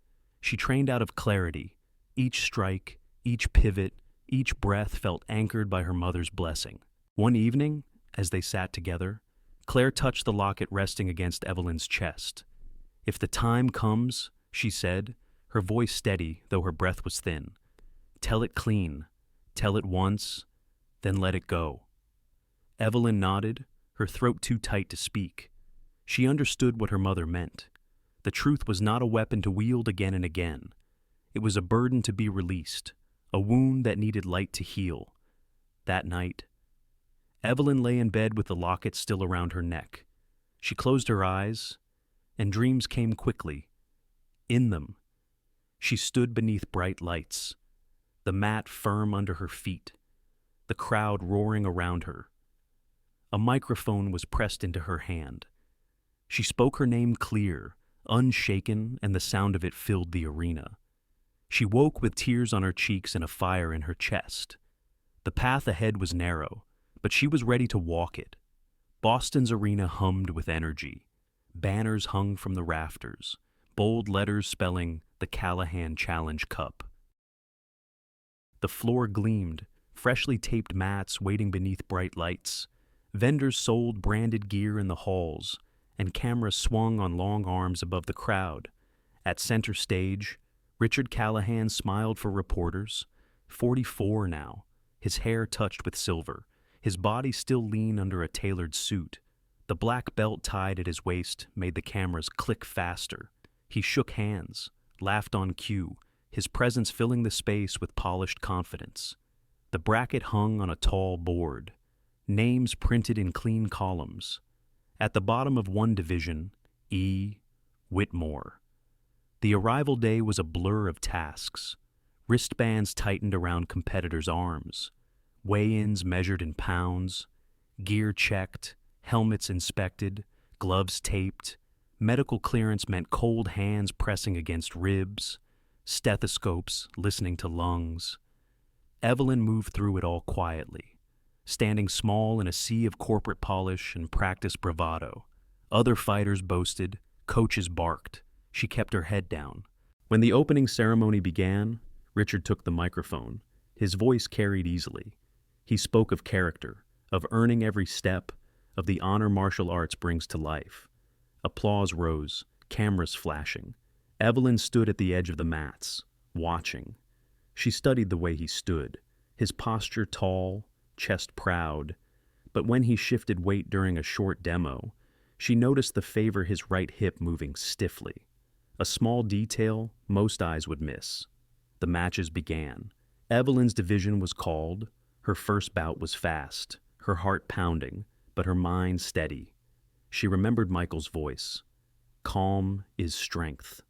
She trained out of clarity. Each strike, each pivot, each breath felt anchored by her mother's blessing. One evening, as they sat together, Claire touched the locket resting against Evelyn's chest. "If the time comes," she said, her voice steady though her breath was thin, "tell it clean. Tell it once, then let it go." Evelyn nodded, her throat too tight to speak. She understood what her mother meant. The truth was not a weapon to wield again and again. It was a burden to be released, a wound that needed light to heal. That night, Evelyn lay in bed with the locket still around her neck. She closed her eyes, and dreams came quickly. In them, she stood beneath bright lights, the mat firm under her feet, the crowd roaring around her. A microphone was pressed into her hand. She spoke her name clear, unshaken, and the sound of it filled the arena. She woke with tears on her cheeks and a fire in her chest. The path ahead was narrow, but she was ready to walk it. Boston's arena hummed with energy. Banners hung from the rafters, bold letters spelling the Callahan Challenge Cup. The floor gleamed, freshly taped mats waiting beneath bright lights. Vendors sold branded gear in the halls, and cameras swung on long arms above the crowd. At center stage, Richard Callahan smiled for reporters. 44 now, his hair touched with silver, his body still lean under a tailored suit. The black belt tied at his waist made the cameras click faster. He shook hands, laughed on cue, his presence filling the space with polished confidence. The bracket hung on a tall board, names printed in clean columns. At the bottom of one division, E. Whitmore. The arrival day was a blur of tasks. Wristbands tightened around competitors' arms, weigh-ins measured in pounds, gear checked, helmets inspected, gloves taped. Medical clearance meant cold hands pressing against ribs, stethoscopes listening to lungs. Evelyn moved through it all quietly, standing small in a sea of corporate polish and practice bravado. Other fighters boasted, coaches barked. She kept her head down. When the opening ceremony began, Richard took the microphone. His voice carried easily. He spoke of character, of earning every step, of the honor martial arts brings to life. Applause rose, cameras flashing. Evelyn stood at the edge of the mats, watching. She studied the way he stood, his posture tall, chest proud. But when he shifted weight during a short demo, she noticed the favor his right hip moving stiffly. A small detail most eyes would miss. The matches began. Evelyn's division was called. Her first bout was fast, her heart pounding, but her mind steady. She remembered Michael's voice. Calm is strength.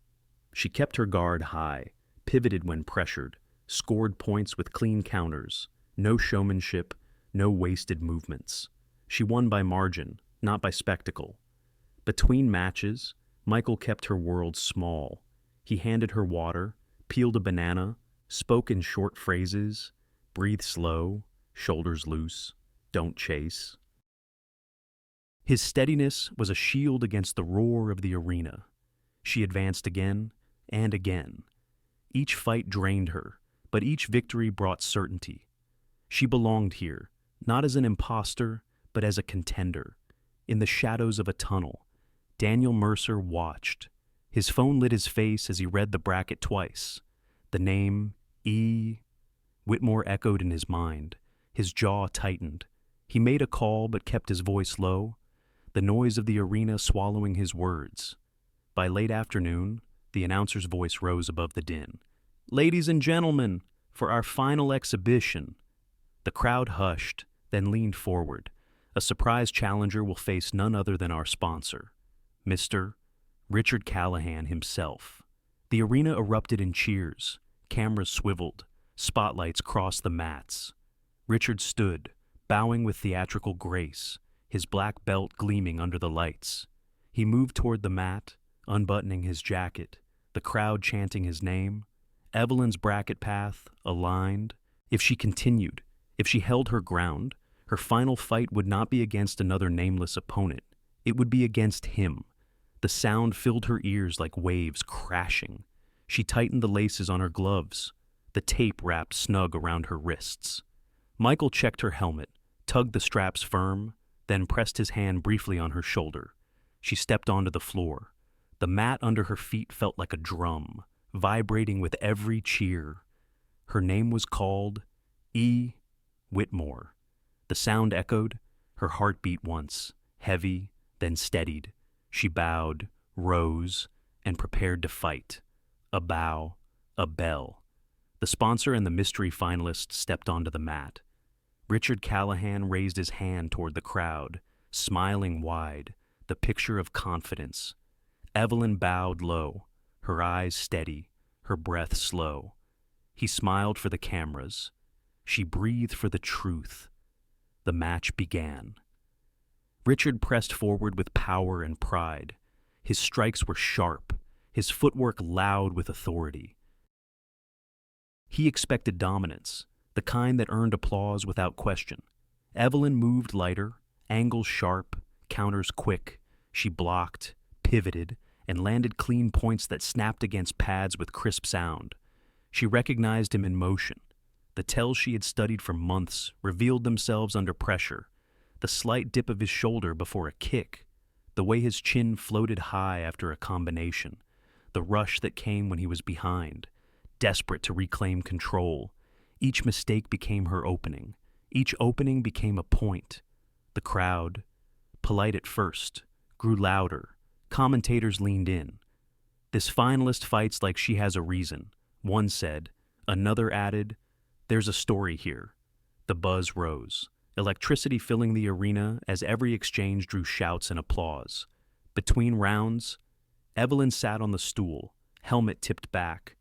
She kept her guard high, pivoted when pressured, scored points with clean counters. No showmanship, no wasted movements. She won by margin, not by spectacle. Between matches, Michael kept her world small. He handed her water, peeled a banana, spoke in short phrases, breathe slow, shoulders loose, don't chase. His steadiness was a shield against the roar of the arena. She advanced again and again. Each fight drained her, but each victory brought certainty. She belonged here, not as an imposter, but as a contender. In the shadows of a tunnel, Daniel Mercer watched. His phone lit his face as he read the bracket twice. The name, E. Whitmore, echoed in his mind. His jaw tightened. He made a call but kept his voice low, the noise of the arena swallowing his words. By late afternoon, the announcer's voice rose above the din. "Ladies and gentlemen, for our final exhibition." The crowd hushed, then leaned forward. A surprise challenger will face none other than our sponsor, Mr. Richard Callahan himself. The arena erupted in cheers. Cameras swiveled. Spotlights crossed the mats. Richard stood, bowing with theatrical grace, his black belt gleaming under the lights. He moved toward the mat, unbuttoning his jacket, the crowd chanting his name. Evelyn's bracket path aligned. If she continued, if she held her ground, her final fight would not be against another nameless opponent. It would be against him. The sound filled her ears like waves crashing. She tightened the laces on her gloves, the tape wrapped snug around her wrists. Michael checked her helmet, tugged the straps firm, then pressed his hand briefly on her shoulder. She stepped onto the floor. The mat under her feet felt like a drum, vibrating with every cheer. Her name was called E. Whitmore. The sound echoed. Her heart beat once, heavy, then steadied. She bowed, rose, and prepared to fight. A bow, a bell. The sponsor and the mystery finalist stepped onto the mat. Richard Callahan raised his hand toward the crowd, smiling wide, the picture of confidence. Evelyn bowed low, her eyes steady, her breath slow. He smiled for the cameras. She breathed for the truth. The match began. Richard pressed forward with power and pride. His strikes were sharp, his footwork loud with authority. He expected dominance, the kind that earned applause without question. Evelyn moved lighter, angles sharp, counters quick. She blocked, pivoted, and landed clean points that snapped against pads with crisp sound. She recognized him in motion. The tells she had studied for months revealed themselves under pressure. The slight dip of his shoulder before a kick, the way his chin floated high after a combination, the rush that came when he was behind, desperate to reclaim control. Each mistake became her opening. Each opening became a point. The crowd, polite at first, grew louder. Commentators leaned in. This finalist fights like she has a reason, One said. Another added, "There's a story here." The buzz rose, electricity filling the arena as every exchange drew shouts and applause. Between rounds, Evelyn sat on the stool, helmet tipped back.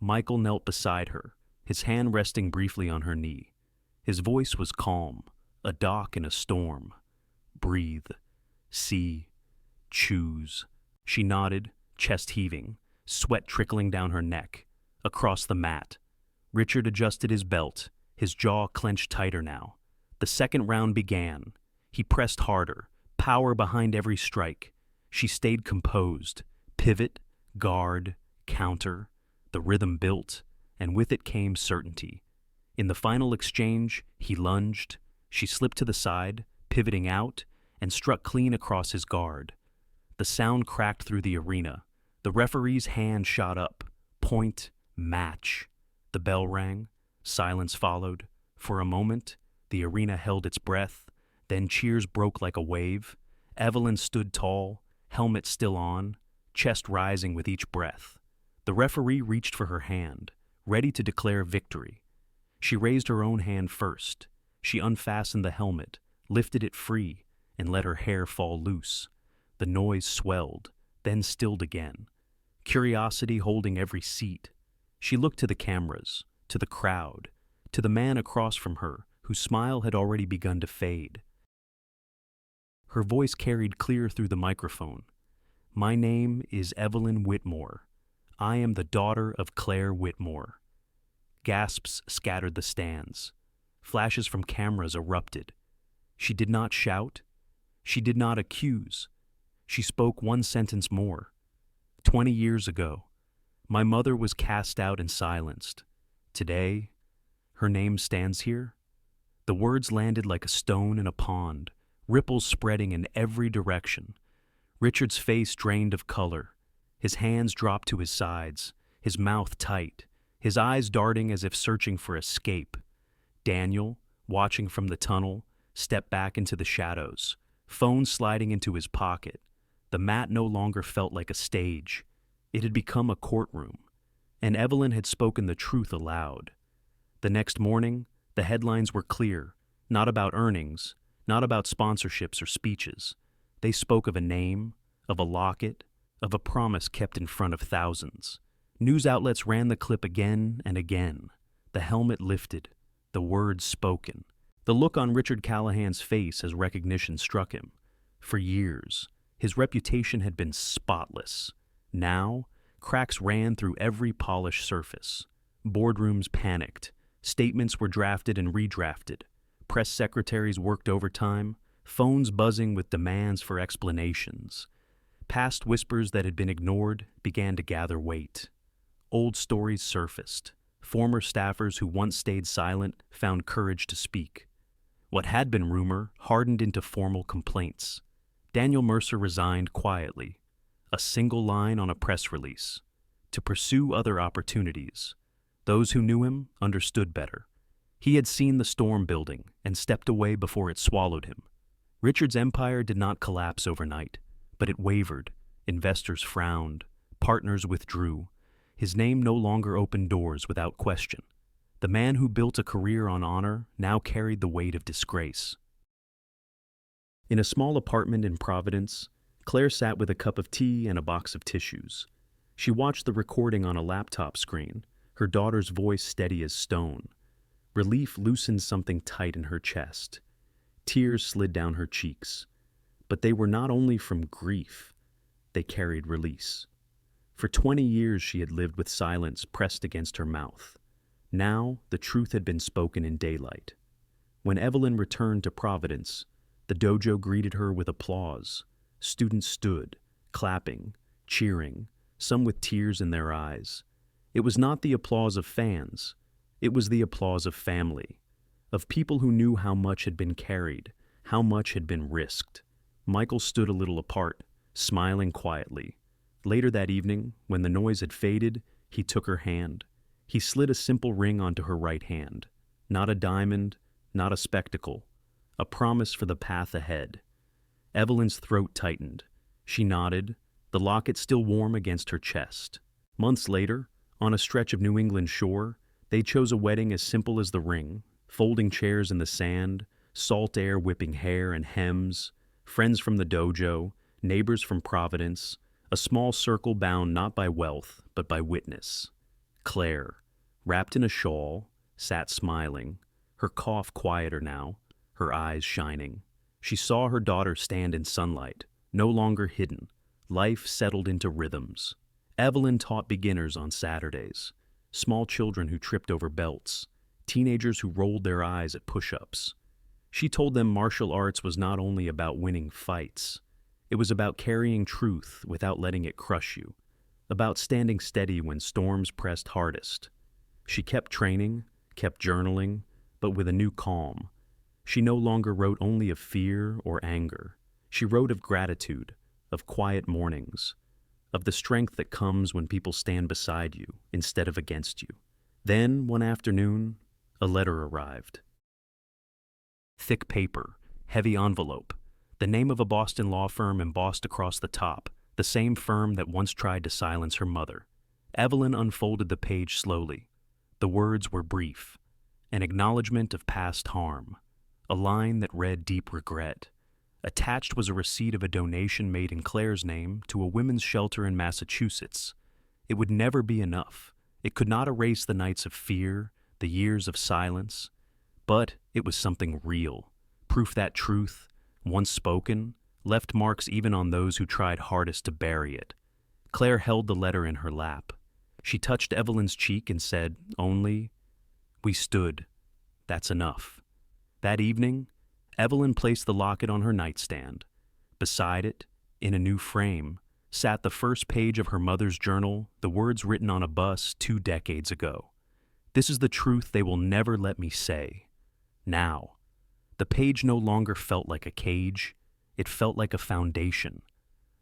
Michael knelt beside her, his hand resting briefly on her knee. His voice was calm, a dock in a storm. "Breathe. See. Choose." She nodded, chest heaving, sweat trickling down her neck. Across the mat, Richard adjusted his belt, his jaw clenched tighter now. The second round began. He pressed harder, power behind every strike. She stayed composed. Pivot, guard, counter. The rhythm built, and with it came certainty. In the final exchange, he lunged. She slipped to the side, pivoting out, and struck clean across his guard. The sound cracked through the arena. The referee's hand shot up. Point, match. The bell rang. Silence followed. For a moment, the arena held its breath. Then cheers broke like a wave. Evelyn stood tall, helmet still on, chest rising with each breath. The referee reached for her hand, ready to declare victory. She raised her own hand first. She unfastened the helmet, lifted it free, and let her hair fall loose. The noise swelled, then stilled again. Curiosity holding every seat. She looked to the cameras, to the crowd, to the man across from her, whose smile had already begun to fade. Her voice carried clear through the microphone. "My name is Evelyn Whitmore. I am the daughter of Claire Whitmore." Gasps scattered the stands. Flashes from cameras erupted. She did not shout. She did not accuse. She spoke one sentence more. 20 years ago, my mother was cast out and silenced. Today, her name stands here. The words landed like a stone in a pond, ripples spreading in every direction. Richard's face drained of color. His hands dropped to his sides, his mouth tight, his eyes darting as if searching for escape. Daniel, watching from the tunnel, stepped back into the shadows, phone sliding into his pocket. The mat no longer felt like a stage. It had become a courtroom, and Evelyn had spoken the truth aloud. The next morning, the headlines were clear, not about earnings, not about sponsorships or speeches. They spoke of a name, of a locket, of a promise kept in front of thousands. News outlets ran the clip again and again. The helmet lifted, the words spoken. The look on Richard Callahan's face as recognition struck him. For years, his reputation had been spotless. Now, cracks ran through every polished surface. Boardrooms panicked. Statements were drafted and redrafted. Press secretaries worked overtime, phones buzzing with demands for explanations. Past whispers that had been ignored began to gather weight. Old stories surfaced. Former staffers who once stayed silent found courage to speak. What had been rumor hardened into formal complaints. Daniel Mercer resigned quietly, a single line on a press release, to pursue other opportunities. Those who knew him understood better. He had seen the storm building and stepped away before it swallowed him. Richard's empire did not collapse overnight, but it wavered. Investors frowned. Partners withdrew. His name no longer opened doors without question. The man who built a career on honor now carried the weight of disgrace. In a small apartment in Providence, Claire sat with a cup of tea and a box of tissues. She watched the recording on a laptop screen, her daughter's voice steady as stone. Relief loosened something tight in her chest. Tears slid down her cheeks. But they were not only from grief, they carried release. For 20 years she had lived with silence pressed against her mouth. Now the truth had been spoken in daylight. When Evelyn returned to Providence, the dojo greeted her with applause. Students stood, clapping, cheering, some with tears in their eyes. It was not the applause of fans. It was the applause of family, of people who knew how much had been carried, how much had been risked. Michael stood a little apart, smiling quietly. Later that evening, when the noise had faded, he took her hand. He slid a simple ring onto her right hand. Not a diamond, not a spectacle. A promise for the path ahead. Evelyn's throat tightened. She nodded, the locket still warm against her chest. Months later, On a stretch of New England shore, they chose a wedding as simple as the ring, folding chairs in the sand, salt air whipping hair and hems, friends from the dojo, neighbors from Providence, a small circle bound not by wealth, but by witness. Claire, wrapped in a shawl, sat smiling, her cough quieter now, her eyes shining. She saw her daughter stand in sunlight, no longer hidden. Life settled into rhythms. Evelyn taught beginners on Saturdays, small children who tripped over belts, teenagers who rolled their eyes at push-ups. She told them martial arts was not only about winning fights. It was about carrying truth without letting it crush you, about standing steady when storms pressed hardest. She kept training, kept journaling, but with a new calm. She no longer wrote only of fear or anger. She wrote of gratitude, of quiet mornings, of the strength that comes when people stand beside you instead of against you. Then, one afternoon, a letter arrived. Thick paper, heavy envelope, the name of a Boston law firm embossed across the top, the same firm that once tried to silence her mother. Evelyn unfolded the page slowly. The words were brief, an acknowledgement of past harm, a line that read deep regret. Attached was a receipt of a donation made in Claire's name to a women's shelter in Massachusetts. It would never be enough. It could not erase the nights of fear, the years of silence. But it was something real, proof that truth, once spoken, left marks even on those who tried hardest to bury it. Claire held the letter in her lap. She touched Evelyn's cheek and said, "Only, we stood. That's enough." That evening, Evelyn placed the locket on her nightstand. Beside it, in a new frame, sat the first page of her mother's journal, the words written on a bus 2 decades ago. "This is the truth they will never let me say." Now, the page no longer felt like a cage. It felt like a foundation.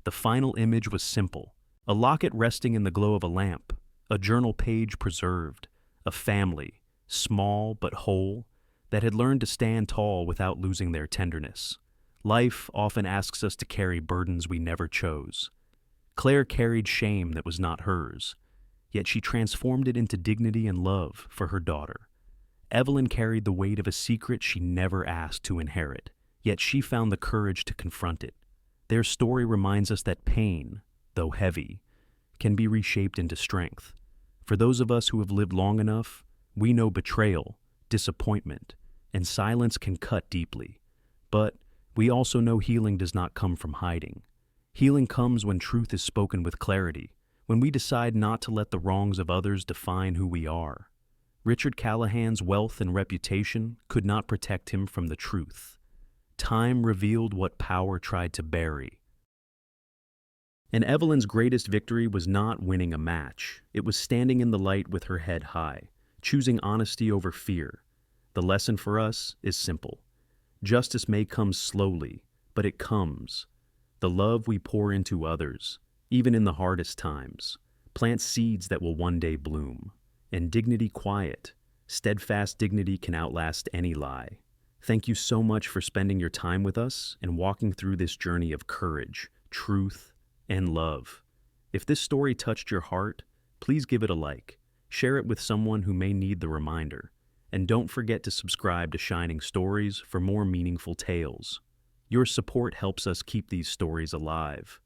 The final image was simple: a locket resting in the glow of a lamp, a journal page preserved, a family, small but whole, that had learned to stand tall without losing their tenderness. Life often asks us to carry burdens we never chose. Claire carried shame that was not hers, yet she transformed it into dignity and love for her daughter. Evelyn carried the weight of a secret she never asked to inherit, yet she found the courage to confront it. Their story reminds us that pain, though heavy, can be reshaped into strength. For those of us who have lived long enough, we know betrayal, disappointment, and silence can cut deeply. But we also know healing does not come from hiding. Healing comes when truth is spoken with clarity, when we decide not to let the wrongs of others define who we are. Richard Callahan's wealth and reputation could not protect him from the truth. Time revealed what power tried to bury. And Evelyn's greatest victory was not winning a match. It was standing in the light with her head high, choosing honesty over fear. The lesson for us is simple. Justice may come slowly, but it comes. The love we pour into others, even in the hardest times, plants seeds that will one day bloom. And dignity quiet, steadfast dignity can outlast any lie. Thank you so much for spending your time with us and walking through this journey of courage, truth, and love. If this story touched your heart, please give it a like. Share it with someone who may need the reminder. And don't forget to subscribe to Shining Stories for more meaningful tales. Your support helps us keep these stories alive.